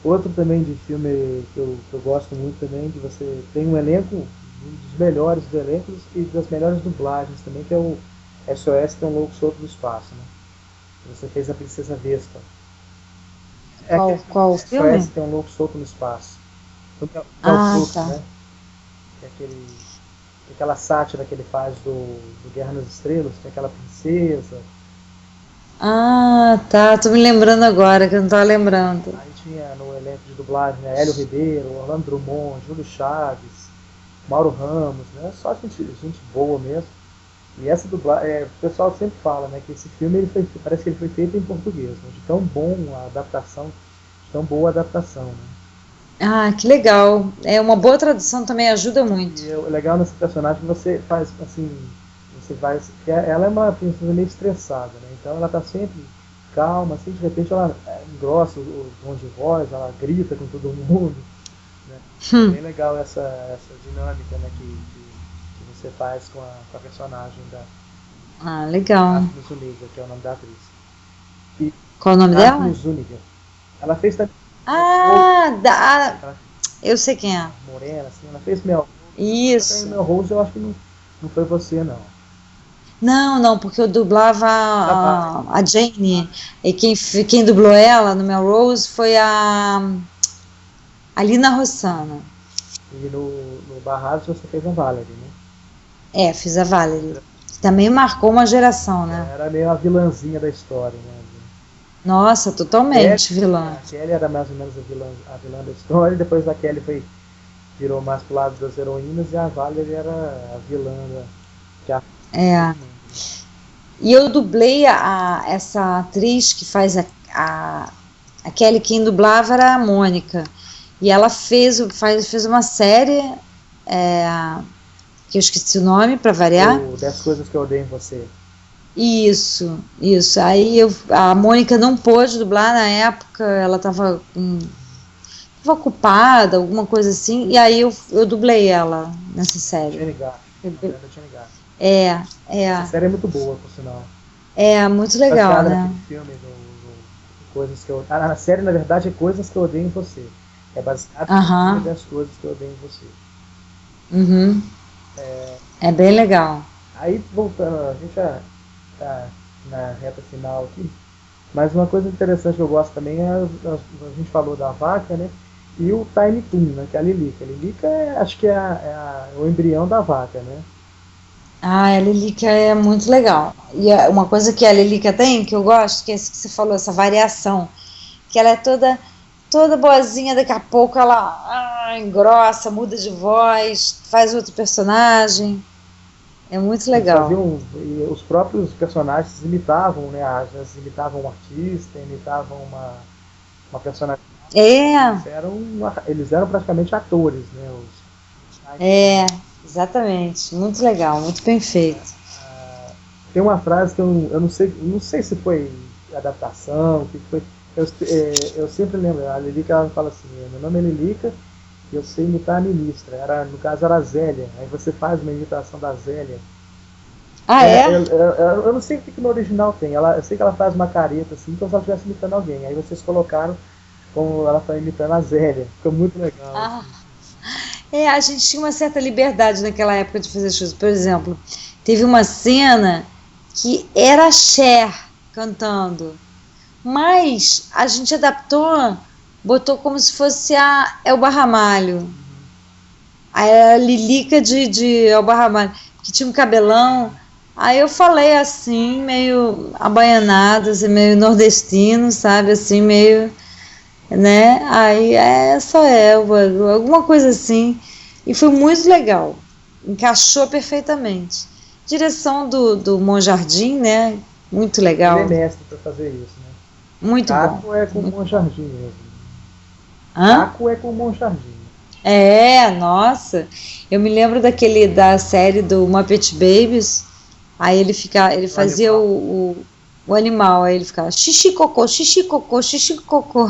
Outro também de filme que eu gosto muito também, que você tem um elenco, um dos melhores dos elencos e das melhores dublagens também, que é o SOS Tem um Louco Solto no Espaço, né? Você fez a Princesa Vespa. Qual o filme? SOS Tem um Louco Solto no Espaço. Que é o Tá. né? Que é aquela sátira que ele faz do Guerra nas Estrelas, tem aquela princesa. Tá, tô me lembrando agora, que eu não tava lembrando. Aí tinha no elenco de dublagem, né, Hélio Ribeiro, Orlando Drummond, Júlio Chaves, Mauro Ramos, né? Só gente boa mesmo. E essa dublagem, o pessoal sempre fala, né, que esse filme parece que ele foi feito em português, né, de tão bom a adaptação, de tão boa a adaptação, né? Que legal. Uma boa tradução também ajuda muito. E o legal nesse personagem que você faz assim, ela é uma princesa meio estressada, né? Então ela tá sempre calma, assim, de repente ela engrossa o tom de voz, ela grita com todo mundo, né? É bem legal essa dinâmica, né, que você faz com a personagem da Legal. Agnes Zuniga, que é o nome da atriz. E Qual o nome dela? Agnes Zuniga. Ela fez também eu sei quem é. Morena, assim, ela fez Mel. Isso. Mel Rose, eu acho que não foi você, não. Não, porque eu dublava a Jane, e quem dublou ela no Melrose foi a Lina Rossana. E no Barrados você fez a Valerie, né? Fiz a Valerie. Também marcou uma geração, né? Era meio a vilãzinha da história, né? Nossa, totalmente vilã. A Kelly era mais ou menos a vilã da história, e depois a Kelly virou mais pro lado das heroínas, e a Valerie era a vilã E eu dublei essa atriz que faz a Kelly, quem dublava era a Mônica. E ela fez uma série, que eu esqueci o nome, para variar. 10 Coisas que Eu Odeio em Você. Isso. Aí a Mônica não pôde dublar na época, ela estava ocupada, alguma coisa assim, e aí eu dublei ela nessa série. Jenny Garth. Essa série é muito boa, por sinal. Muito legal, né? Filme Coisas que eu... A série, na verdade, é Coisas que Eu Odeio em Você. É baseado em 10 Coisas que Eu Odeio em Você. Uhum. É bem legal. Aí, voltando, a gente já tá na reta final aqui, mas uma coisa interessante que eu gosto também a gente falou da vaca, né? E o Tiny Toon, né? Que é a Lilica. A Lilica acho que é o embrião da vaca, né? A Lilica é muito legal. E uma coisa que a Lilica tem, que eu gosto, que é isso que você falou, essa variação, que ela é toda boazinha, daqui a pouco ela engrossa, muda de voz, faz outro personagem. É muito legal. E os próprios personagens imitavam, né? Imitavam um artista, imitavam uma personagem. Eles eram praticamente atores, né? Exatamente. Muito legal, muito bem feito. Tem uma frase que eu não sei se foi adaptação, o que foi. Eu sempre lembro, a Lilica ela fala assim, meu nome é Lilica e eu sei imitar a ministra. No caso era a Zélia, aí você faz uma imitação da Zélia. Eu não sei o que no original tem, eu sei que ela faz uma careta assim, como se ela estivesse imitando alguém, aí vocês colocaram como ela tá imitando a Zélia. Ficou muito legal. Ah, a gente tinha uma certa liberdade naquela época de fazer as coisas. Por exemplo, teve uma cena que era a Cher cantando, mas a gente adaptou, botou como se fosse a Elba Ramalho, a Lilica de Elba Ramalho, que tinha um cabelão. Aí eu falei assim, meio abaianado, assim, meio nordestino, sabe, assim, meio, né, aí essa Elba, alguma coisa assim, e foi muito legal, encaixou perfeitamente. Direção do Monjardim, né, muito Ele legal, é mestre para fazer isso, né? muito bom. Caco é com o Muito Monjardim mesmo. Hã? Caco é com o Monjardim. Nossa, eu me lembro da série do Muppet Babies, aí ele fazia animal. o animal, aí ele ficava xixi cocô, xixi cocô, xixi cocô,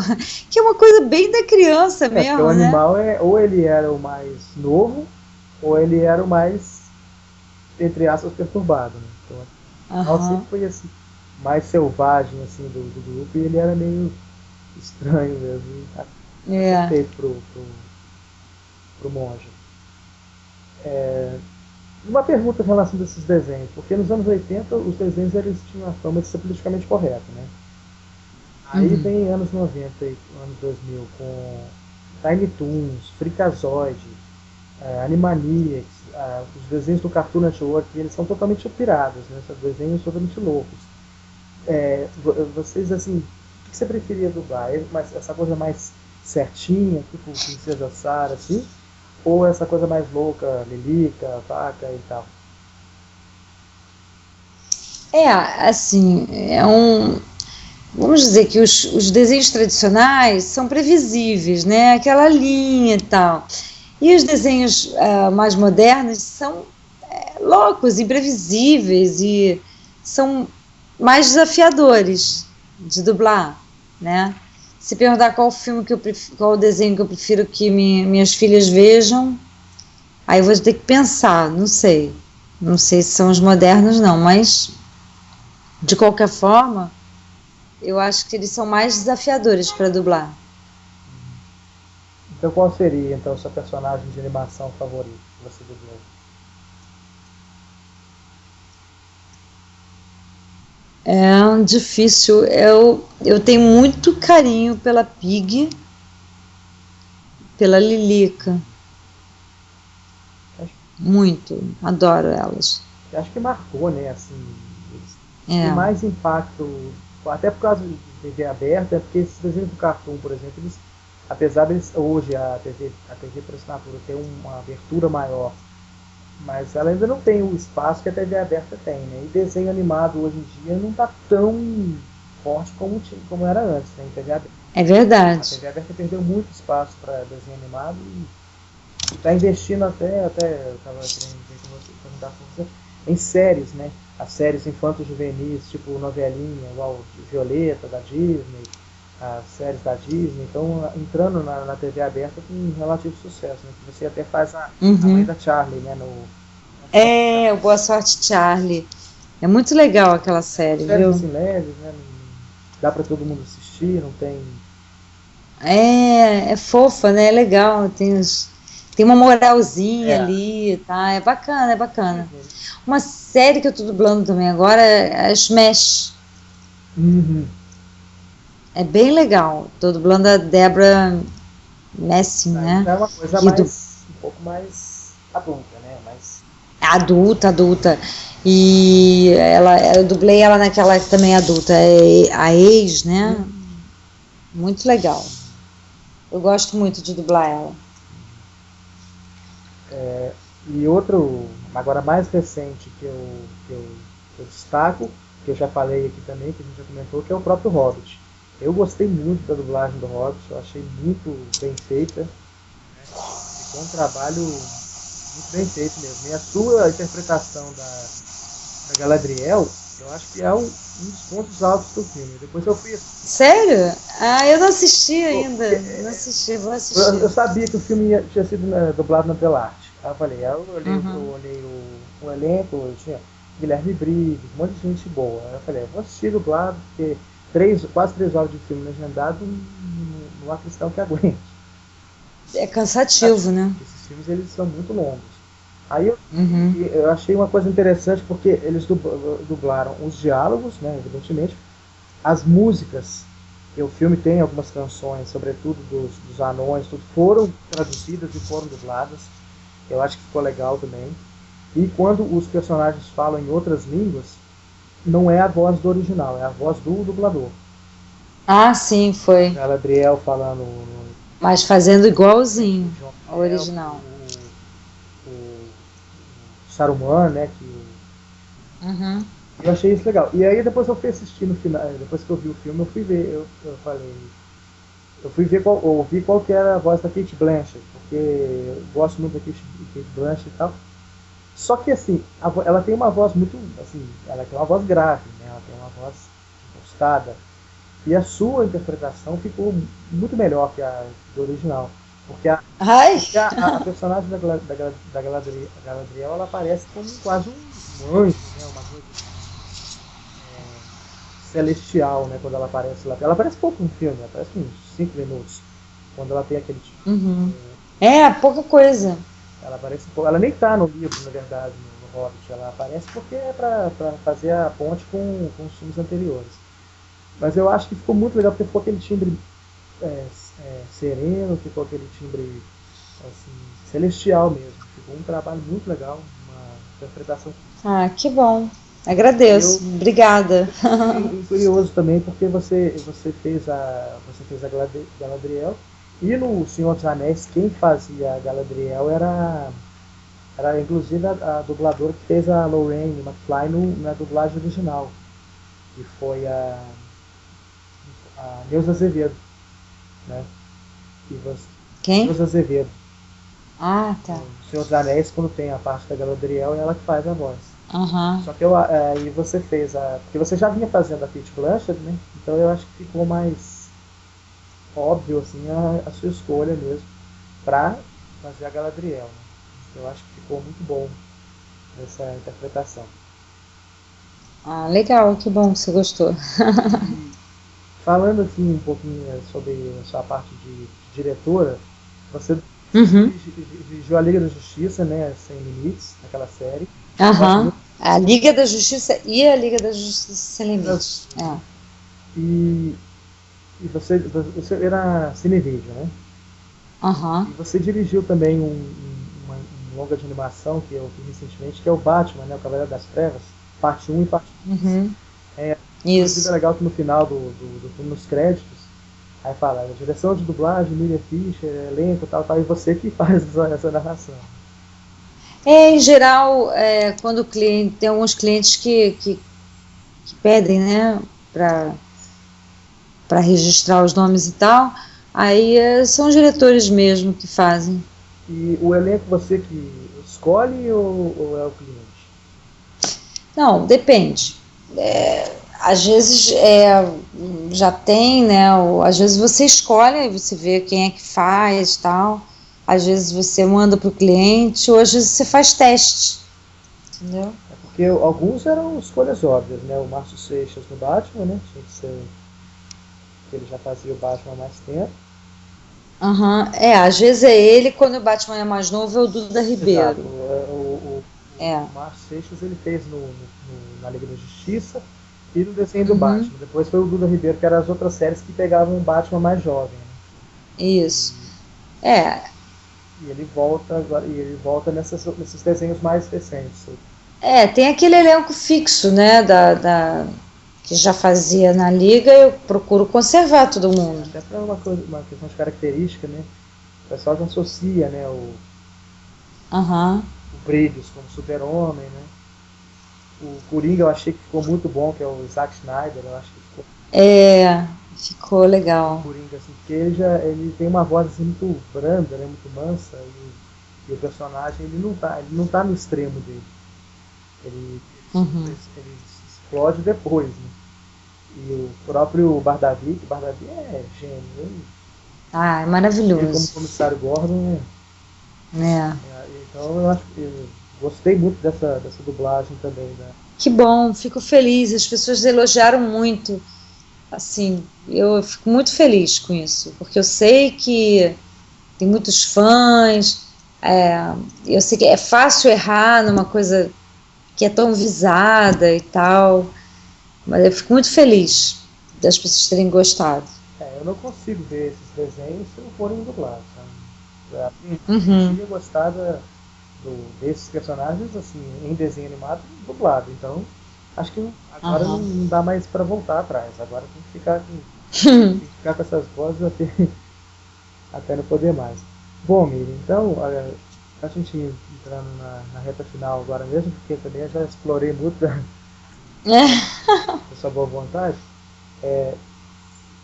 que é uma coisa bem da criança Porque o mesmo, né? animal ou ele era o mais novo, ou ele era o mais, entre aspas, perturbado, né? Então, o animal Aham, sempre foi assim, mais selvagem assim do grupo, e ele era meio estranho mesmo. é. Perfeito pro monge. Uma pergunta em relação a esses desenhos, porque nos anos 80 os desenhos eles tinham a fama de ser politicamente correto, né? Aí Uhum. vem anos 90 e anos 2000 com Tiny Toons, Freakazoid, Animaniacs, os desenhos do Cartoon Network, eles são totalmente pirados, né? São desenhos totalmente loucos. Vocês, assim, o que você preferia dublar? Essa coisa mais certinha, tipo Princesa Sarah, assim? Ou essa coisa mais louca, Lilica, Vaca e tal? Assim, vamos dizer que os desenhos tradicionais são previsíveis, né? Aquela linha e tal. E os desenhos mais modernos são loucos, imprevisíveis e são mais desafiadores de dublar, né? Se perguntar qual filme qual desenho que eu prefiro que minhas filhas vejam, aí eu vou ter que pensar, não sei. Não sei se são os modernos, não, mas de qualquer forma, eu acho que eles são mais desafiadores para dublar. Então qual seria, então, o seu personagem de animação favorito que você dublou? É difícil. Eu tenho muito carinho pela Pig, pela Lilica. Acho, Muito. Adoro elas. acho que marcou, né, assim, eles têm É. mais impacto, até por causa de TV aberta, porque esses desenhos do Cartoon, por exemplo, eles, apesar deles, hoje a TV por assinatura tem uma abertura maior, mas ela ainda não tem o espaço que a TV aberta tem, né? E desenho animado hoje em dia não está tão forte como era antes, né? Em TV aberta. É A verdade. TV aberta perdeu muito espaço para desenho animado e está investindo até eu estava querendo ver com você, perguntar com você, em séries, né? As séries infanto-juvenis, tipo novelinha, igual Violeta, da Disney, as séries da Disney, então entrando na TV aberta com relativo sucesso, né? Que você até faz a mãe Uhum. da Charlie, né? No Boa Sorte O Charlie. Boa Sorte Charlie. É muito legal aquela série, Séries viu? assim leves, né? Dá para todo mundo assistir, não tem. É fofa, né? É legal. Tem uma moralzinha É. ali, tá? É bacana, é bacana. Uhum. Uma série que eu tô dublando também agora é a Smash. Uhum. É bem legal. Tô dublando a Deborah Messing, Aí né? já é uma coisa Que um pouco mais adulta, né? Mais. adulta, adulta. E eu dublei ela naquela também adulta, a ex, né? Muito legal. Eu gosto muito de dublar ela. E outro, agora mais recente que eu destaco, que eu já falei aqui também, que a gente já comentou, que é o próprio Hobbit. Eu gostei muito da dublagem do Hobbit, eu achei muito bem feita. Ficou um trabalho muito bem feito mesmo. E a sua interpretação da Galadriel, eu acho que é um dos pontos altos do filme. Depois eu fui assistir. Sério? Eu não assisti ainda. Porque Não assisti, vou eu assistir. sabia que o filme tinha sido dublado na Delarte. Aí eu falei, Uhum. eu olhei o elenco, eu tinha Guilherme Briggs, um monte de gente boa. Aí eu falei, eu vou assistir dublado, porque quase 3 horas de filme legendado não não há cristão que aguente. É cansativo, né? Esses filmes, eles são muito longos. Aí Uhum. eu achei uma coisa interessante, porque eles dublaram os diálogos, né, evidentemente, as músicas, que o filme tem algumas canções, sobretudo dos anões, tudo, foram traduzidas e foram dubladas. Eu acho que ficou legal também. E quando os personagens falam em outras línguas, não é a voz do original, é a voz do dublador. Ah, sim, foi. Galadriel falando no Mas fazendo igualzinho John ao original. o Saruman, né, Uhum. eu achei isso legal. E aí depois eu fui assistir no final, depois que eu vi o filme, eu fui ver, eu falei, eu fui ver ouvi qual que era a voz da Cate Blanchett, porque eu gosto muito da Cate Blanchett e tal. Só que assim, ela tem uma voz muito, assim, ela tem uma voz grave, né? Ela tem uma voz impostada. E a sua interpretação ficou muito melhor que a do original. Porque Ai! a personagem da Galadriel, ela aparece como quase um anjo, né? Uma coisa celestial, né? Quando ela aparece lá. Ela aparece pouco no filme, ela aparece uns 5 minutos. Quando ela tem aquele tipo. Uhum. É, pouca coisa. Ela aparece pouco. Ela nem tá no livro, na verdade, no Hobbit. Ela aparece porque é pra fazer a ponte com os filmes anteriores. Mas eu acho que ficou muito legal, porque ficou aquele timbre sereno, ficou aquele timbre assim, celestial mesmo. Ficou um trabalho muito legal, uma interpretação. Ah, que bom. Agradeço. Obrigada. E curioso também, porque você fez a Galadriel, e no Senhor dos Anéis, quem fazia a Galadriel era inclusive a dubladora que fez a Lorraine McFly na dublagem original, que foi a Neuza Azevedo, né? Quem? Neuza Azevedo. Ah, tá. No Senhor dos Anéis, quando tem a parte da Galadriel, é ela que faz a voz. Uhum. Só que aí você fez porque você já vinha fazendo a Cate Blanchett, né? Então eu acho que ficou mais óbvio assim a sua escolha mesmo pra fazer a Galadriel, né? Eu acho que ficou muito bom essa interpretação. Ah, legal, que bom que você gostou. Falando assim um pouquinho sobre a sua parte de diretora, você Uhum. dirigiu a Liga da Justiça, né? Sem Limites, aquela série. Aham. A Liga da Justiça e a Liga da Justiça Sem Limites. É. E você era cinevídeo, né? Aham. E você dirigiu também um longa de animação que eu vi recentemente, que é o Batman, né? O Cavaleiro das Trevas, parte 1 e parte 2. Uhum. Inclusive Isso. é legal que no final do filme, nos créditos, aí fala, a direção de dublagem, Miriam Fischer, elenco, tal, e você que faz essa narração. Em geral, quando o cliente, tem alguns clientes que pedem, né, para registrar os nomes e tal, aí são os diretores mesmo que fazem. E o elenco você que escolhe ou é o cliente? Não, depende. Às vezes já tem, né? Às vezes você escolhe, aí você vê quem é que faz e tal. Às vezes você manda para o cliente, ou às vezes você faz teste. Entendeu? É porque alguns eram escolhas óbvias, né? O Márcio Seixas no Batman, né? Tinha que ser. Porque ele já fazia o Batman há mais tempo. Uhum. Às vezes é ele, quando o Batman é mais novo, é o Duda Ribeiro. Exato. O Márcio Seixas ele fez na Liga da Justiça e no desenho do Batman. Depois foi o Duda Ribeiro, que eram as outras séries que pegavam um Batman mais jovem. Né? Isso. E ele volta nesses desenhos mais recentes. Tem aquele elenco fixo, né, que já fazia na Liga, eu procuro conservar todo mundo. Até para uma questão de característica, né? O pessoal já associa, né, o Brilhos como Super-Homem, né? O Coringa eu achei que ficou muito bom, que é o Zack Snyder, eu acho que ficou. Ficou legal. O Coringa, assim, porque ele tem uma voz assim, muito branda, né, muito mansa, e o personagem ele não tá no extremo dele. Ele explode depois, né? E o próprio Bardavi é gênio. É maravilhoso. Ele como comissário Gordon, né? Então eu gostei muito dessa dublagem também, né? Que bom, fico feliz, as pessoas elogiaram muito. assim, eu fico muito feliz com isso, porque eu sei que tem muitos fãs, eu sei que é fácil errar numa coisa que é tão visada e tal, mas eu fico muito feliz das pessoas terem gostado. Eu não consigo ver esses desenhos se não forem dublados, sabe? Uhum. Eu tinha gostado desses personagens assim, em desenho animado dublado, então acho que agora não dá mais para voltar atrás, agora tem que ficar com essas vozes até não poder mais. Bom, Miriam, então a gente entrando na reta final agora mesmo, porque também eu já explorei muito da sua boa vontade,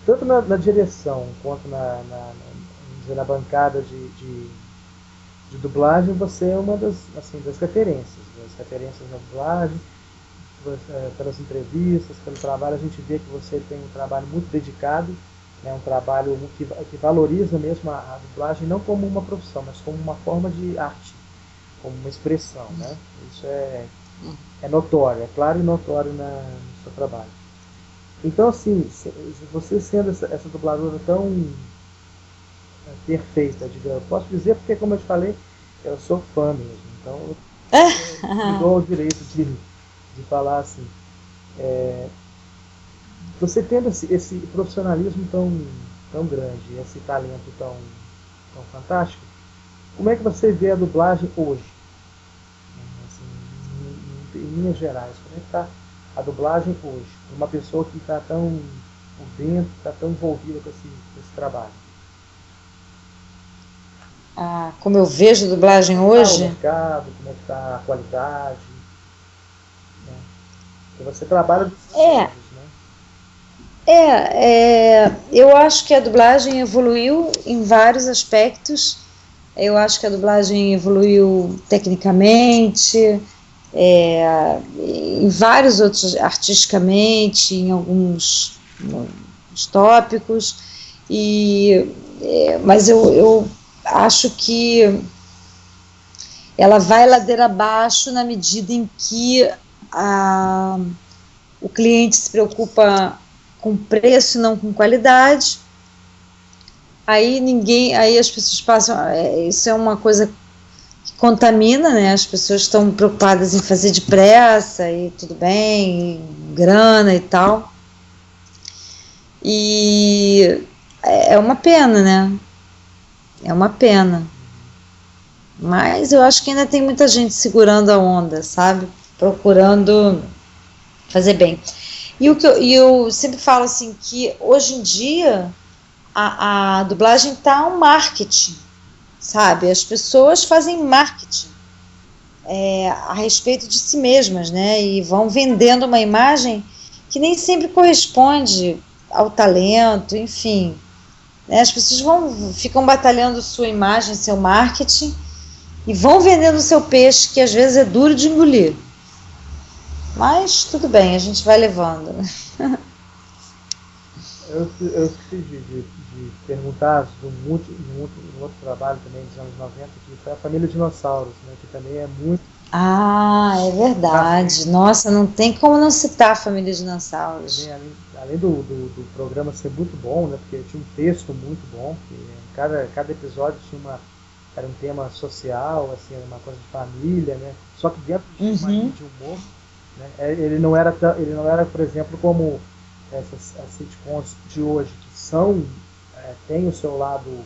tanto na direção quanto na bancada de dublagem, você é uma das referências na dublagem, pelas entrevistas, pelo trabalho. A gente vê que você tem um trabalho muito dedicado, né, um trabalho que valoriza mesmo a dublagem não como uma profissão, mas como uma forma de arte, como uma expressão, né? Isso é notório, é claro e notório no seu trabalho. Então, assim, você sendo essa dubladora tão perfeita, digamos, posso dizer porque, como eu te falei, eu sou fã mesmo, então eu me dou o direito de falar assim. Você tendo esse profissionalismo tão grande, esse talento tão fantástico, como é que você vê a dublagem hoje? Assim, em linhas gerais, como é que está a dublagem hoje? Uma pessoa que está tão por dentro, está tão envolvida com esse trabalho. Como eu vejo a dublagem hoje? O mercado, como é que está a qualidade? Né? Porque você trabalha dos anos, né? Eu acho que a dublagem evoluiu em vários aspectos. Eu acho que a dublagem evoluiu tecnicamente, em vários outros, artisticamente, em alguns tópicos, mas eu acho que ela vai ladeira abaixo na medida em que o cliente se preocupa com preço e não com qualidade. Aí as pessoas passam, isso é uma coisa que contamina, né? As pessoas estão preocupadas em fazer depressa e tudo bem, e grana e tal. E é uma pena, né? É uma pena. Mas eu acho que ainda tem muita gente segurando a onda, sabe? Procurando fazer bem. E eu sempre falo assim, que hoje em dia a dublagem está um marketing, sabe? As pessoas fazem marketing a respeito de si mesmas, né? E vão vendendo uma imagem que nem sempre corresponde ao talento, enfim. Né? As pessoas ficam batalhando sua imagem, seu marketing, e vão vendendo o seu peixe, que às vezes é duro de engolir. Mas tudo bem, a gente vai levando. Eu esqueci de perguntar sobre um outro trabalho também dos anos 90, que foi a Família Dinossauros, né, que também é muito... É verdade. Nossa, não tem como não citar a Família Dinossauros. Também, além do programa ser muito bom, né, porque tinha um texto muito bom, porque cada episódio era um tema social, assim, uma coisa de família, né, só que dentro de uma linha de humor, né, ele não era, por exemplo, como essas sitcoms de hoje, que tem o seu lado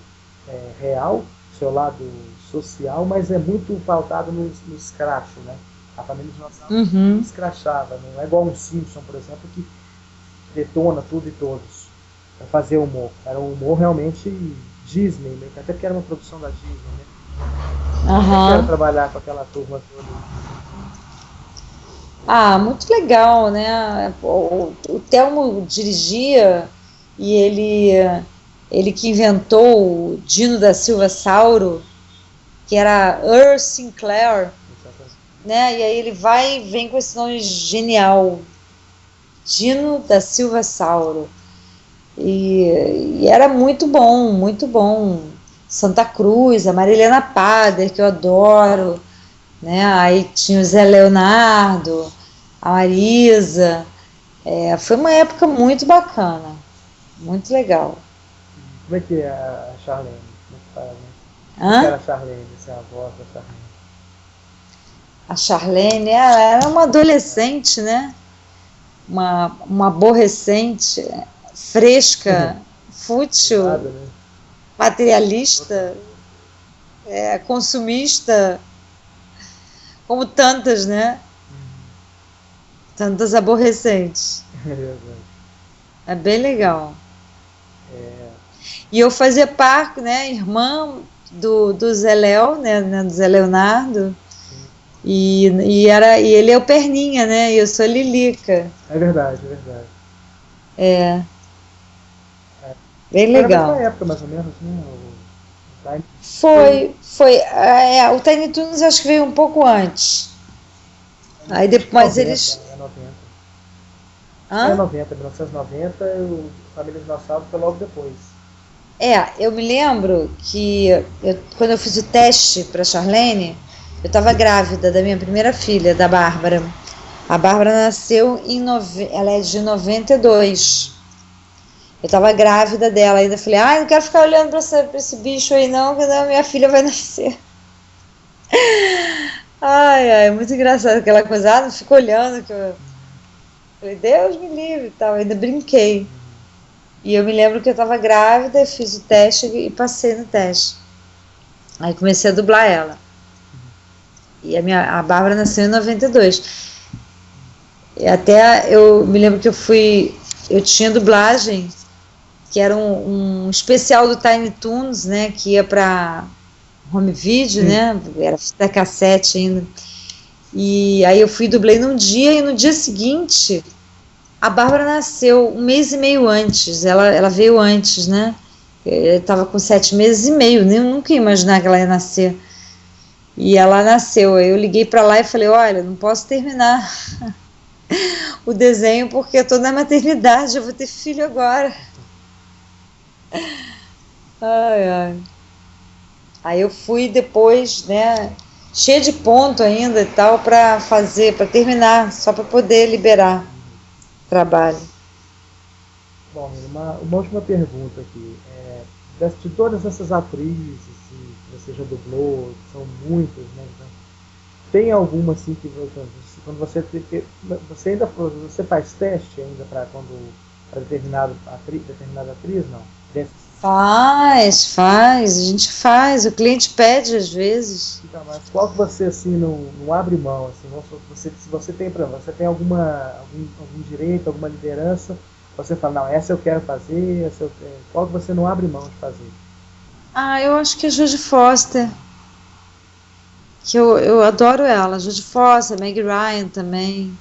real, o seu lado social, mas é muito pautado no escracho, né? A Família Dinossauros não escrachava, não é igual um Simpson, por exemplo, que detona tudo e todos para fazer humor. Era um humor realmente Disney, né? Até porque era uma produção da Disney, né? Eu quero trabalhar com aquela turma toda. Muito legal, né? O Telmo dirigia e ele que inventou o Dino da Silva Sauro, que era Earl Sinclair, né? E aí ele vem com esse nome genial, Dino da Silva Sauro. E era muito bom, muito bom. Santa Cruz, a Marilena Pader, que eu adoro, né? Aí tinha o Zé Leonardo, a Marisa, Foi uma época muito bacana, muito legal. Como é que é a Charlene? Como é que fala, né? Como é que era Hã? a Charlene, assim, a voz da Charlene? A Charlene, ela era uma adolescente, né? Uma aborrecente, fresca, fútil, Nada, né? materialista, consumista, como tantas, né? Tantas aborrecentes. É verdade. É bem legal. É, E eu fazia parte, né, irmã do Zé Léo, né, do Zé Leonardo, sim. e ele é o Perninha, né, e eu sou a Lilica. É verdade, é verdade. É, É. bem Foi na mesma legal. época, mais ou menos, né? O Time foi Foi, o Tiny Toons acho que veio um pouco antes. Aí acho depois, que mas 90, eles, é 90. Acho que é hã? 90, 1990, e o Família Dinossauro foi logo depois. Eu me lembro que quando eu fiz o teste para Charlene, eu estava grávida da minha primeira filha, da Bárbara. A Bárbara nasceu ela é de 92. Eu estava grávida dela, ainda falei, não quero ficar olhando para esse bicho aí não, que a minha filha vai nascer. Ai, ai, muito engraçado aquela coisa, não fico olhando, que eu falei, Deus me livre e tal, eu ainda brinquei. E eu me lembro que eu estava grávida, fiz o teste e passei no teste. Aí comecei a dublar ela. E a Bárbara nasceu em 92. E até eu me lembro que eu tinha dublagem, que era um especial do Tiny Toons, né, que ia para home video, Sim. né, era fita cassete ainda. E aí eu fui e dublei num dia, e no dia seguinte a Bárbara nasceu um mês e meio antes, ela veio antes, né, eu estava com 7 meses e meio, nem nunca ia imaginar que ela ia nascer. E ela nasceu, aí eu liguei para lá e falei, olha, não posso terminar o desenho porque eu tô na maternidade, eu vou ter filho agora. Ai, ai. Aí eu fui depois, né, cheia de ponto ainda e tal, para terminar, só para poder liberar o trabalho. Bom, uma última pergunta aqui. De todas essas atrizes que você já dublou, que são muitas, né? Então, tem alguma assim que quando você ainda você faz teste ainda para determinada atriz, não? Faz, a gente faz, o cliente pede às vezes. Então, mas qual que você assim não abre mão assim, se você tem você tem algum direito, alguma liderança, você fala, não, essa eu quero fazer, qual que você não abre mão de fazer? Eu acho que a Judy Foster, que eu adoro ela, Judy Foster, Meg Ryan também,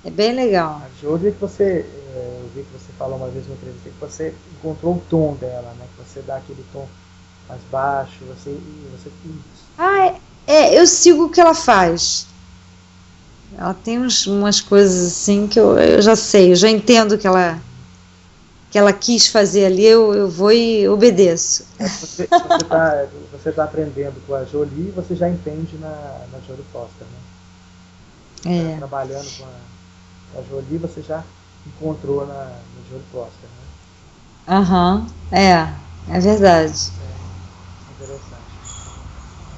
é bem legal. A Jodie que eu vi que você falou uma vez na entrevista que você encontrou o tom dela, né? Que você dá aquele tom mais baixo, você Eu sigo o que ela faz. Ela tem umas coisas assim que eu já sei, eu já entendo que ela quis fazer ali, eu vou e obedeço. você tá aprendendo com a Jolie, você já entende na Jodie Foster, né? Tá É. trabalhando com a Jolie, você já encontrou no Jodie Foster, né? Aham, é verdade. Interessante.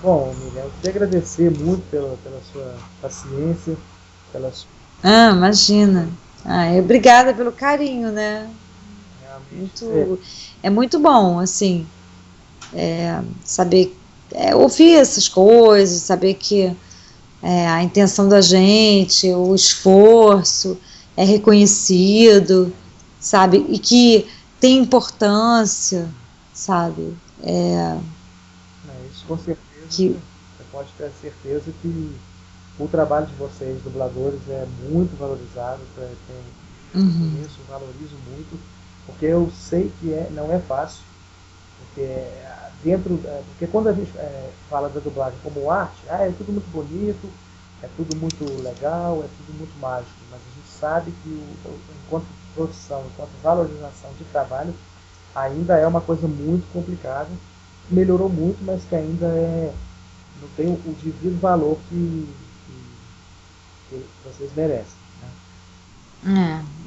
Bom, Miriam, eu queria agradecer muito pela sua paciência, pelas Imagina. Obrigada pelo carinho, né? realmente Muito, é muito bom, assim, saber, ouvir essas coisas, saber que a intenção da gente, o esforço é reconhecido, sabe? E que tem importância, sabe? isso com certeza Que, você pode ter certeza que o trabalho de vocês, dubladores, é muito valorizado. Eu conheço, valorizo muito, porque eu sei que não é fácil, porque porque quando a gente fala da dublagem como arte, é tudo muito bonito, é tudo muito legal, é tudo muito mágico, mas a gente sabe que enquanto profissão, enquanto valorização de trabalho, ainda é uma coisa muito complicada, melhorou muito, mas que ainda não tem o devido valor que vocês merecem, né?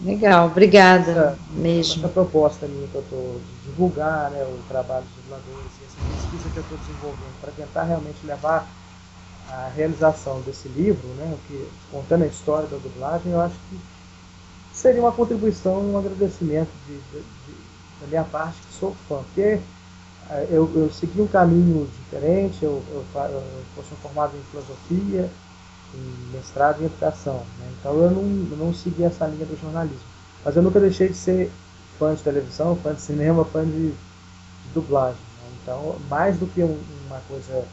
Legal, obrigada essa mesmo. proposta minha que eu estou de divulgar, né, o trabalho dos dubladores e essa pesquisa que eu estou desenvolvendo para tentar realmente levar a realização desse livro, né, contando a história da dublagem, eu acho que seria uma contribuição, um agradecimento da minha parte, que sou fã, porque eu segui um caminho diferente, eu sou formado em filosofia, em mestrado em educação, né? Então eu não segui essa linha do jornalismo, mas eu nunca deixei de ser fã de televisão, fã de cinema, fã de dublagem, né? Então, mais do que uma coisa,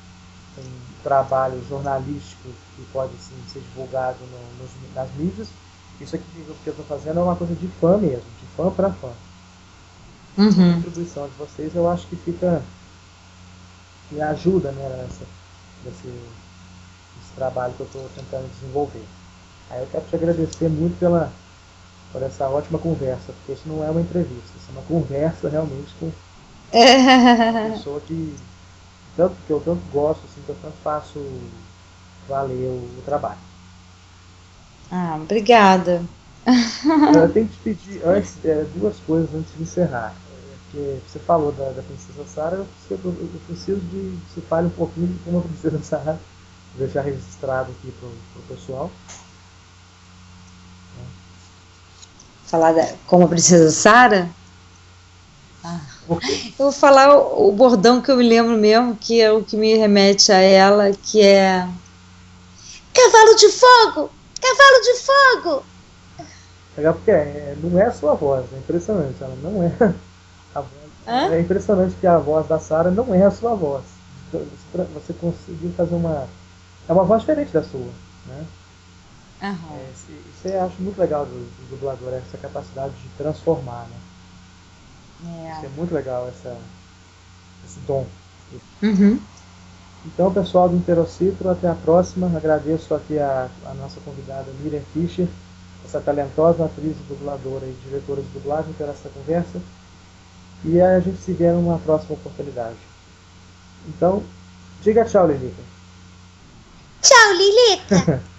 um trabalho jornalístico que pode sim, ser divulgado nas mídias, isso aqui que eu estou fazendo é uma coisa de fã mesmo, de fã para fã. A Uhum. contribuição de vocês eu acho que me ajuda, né, nesse trabalho que eu estou tentando desenvolver. Aí eu quero te agradecer muito por essa ótima conversa, porque isso não é uma entrevista, isso é uma conversa realmente com uma pessoa que eu tanto gosto, assim, que eu tanto faço valer o trabalho. Obrigada. Eu tenho que te pedir duas coisas antes de encerrar. Porque você falou da Princesa Sarah, eu preciso de que você fale um pouquinho de como a Princesa Sarah, deixar registrado aqui pro pessoal. Falar como a Princesa Sarah? Porque, Eu vou falar o bordão que eu me lembro mesmo, que é o que me remete a ela, que é Cavalo de fogo! Cavalo de fogo! legal porque não é a sua voz, é impressionante, ela não é a voz. Hã? É impressionante que a voz da Sarah não é a sua voz. Você conseguiu fazer uma. É uma voz diferente da sua, né? Aham. Isso eu acho muito legal do dublador, essa capacidade de transformar, né? Isso é muito legal, esse dom. Uhum. Então, pessoal do Interocitro, até a próxima. Agradeço aqui a nossa convidada Miriam Fischer, essa talentosa atriz e dubladora e diretora de dublagem, pela essa conversa. E a gente se vê numa próxima oportunidade. Então, diga tchau, Lilica. Tchau, Lilica!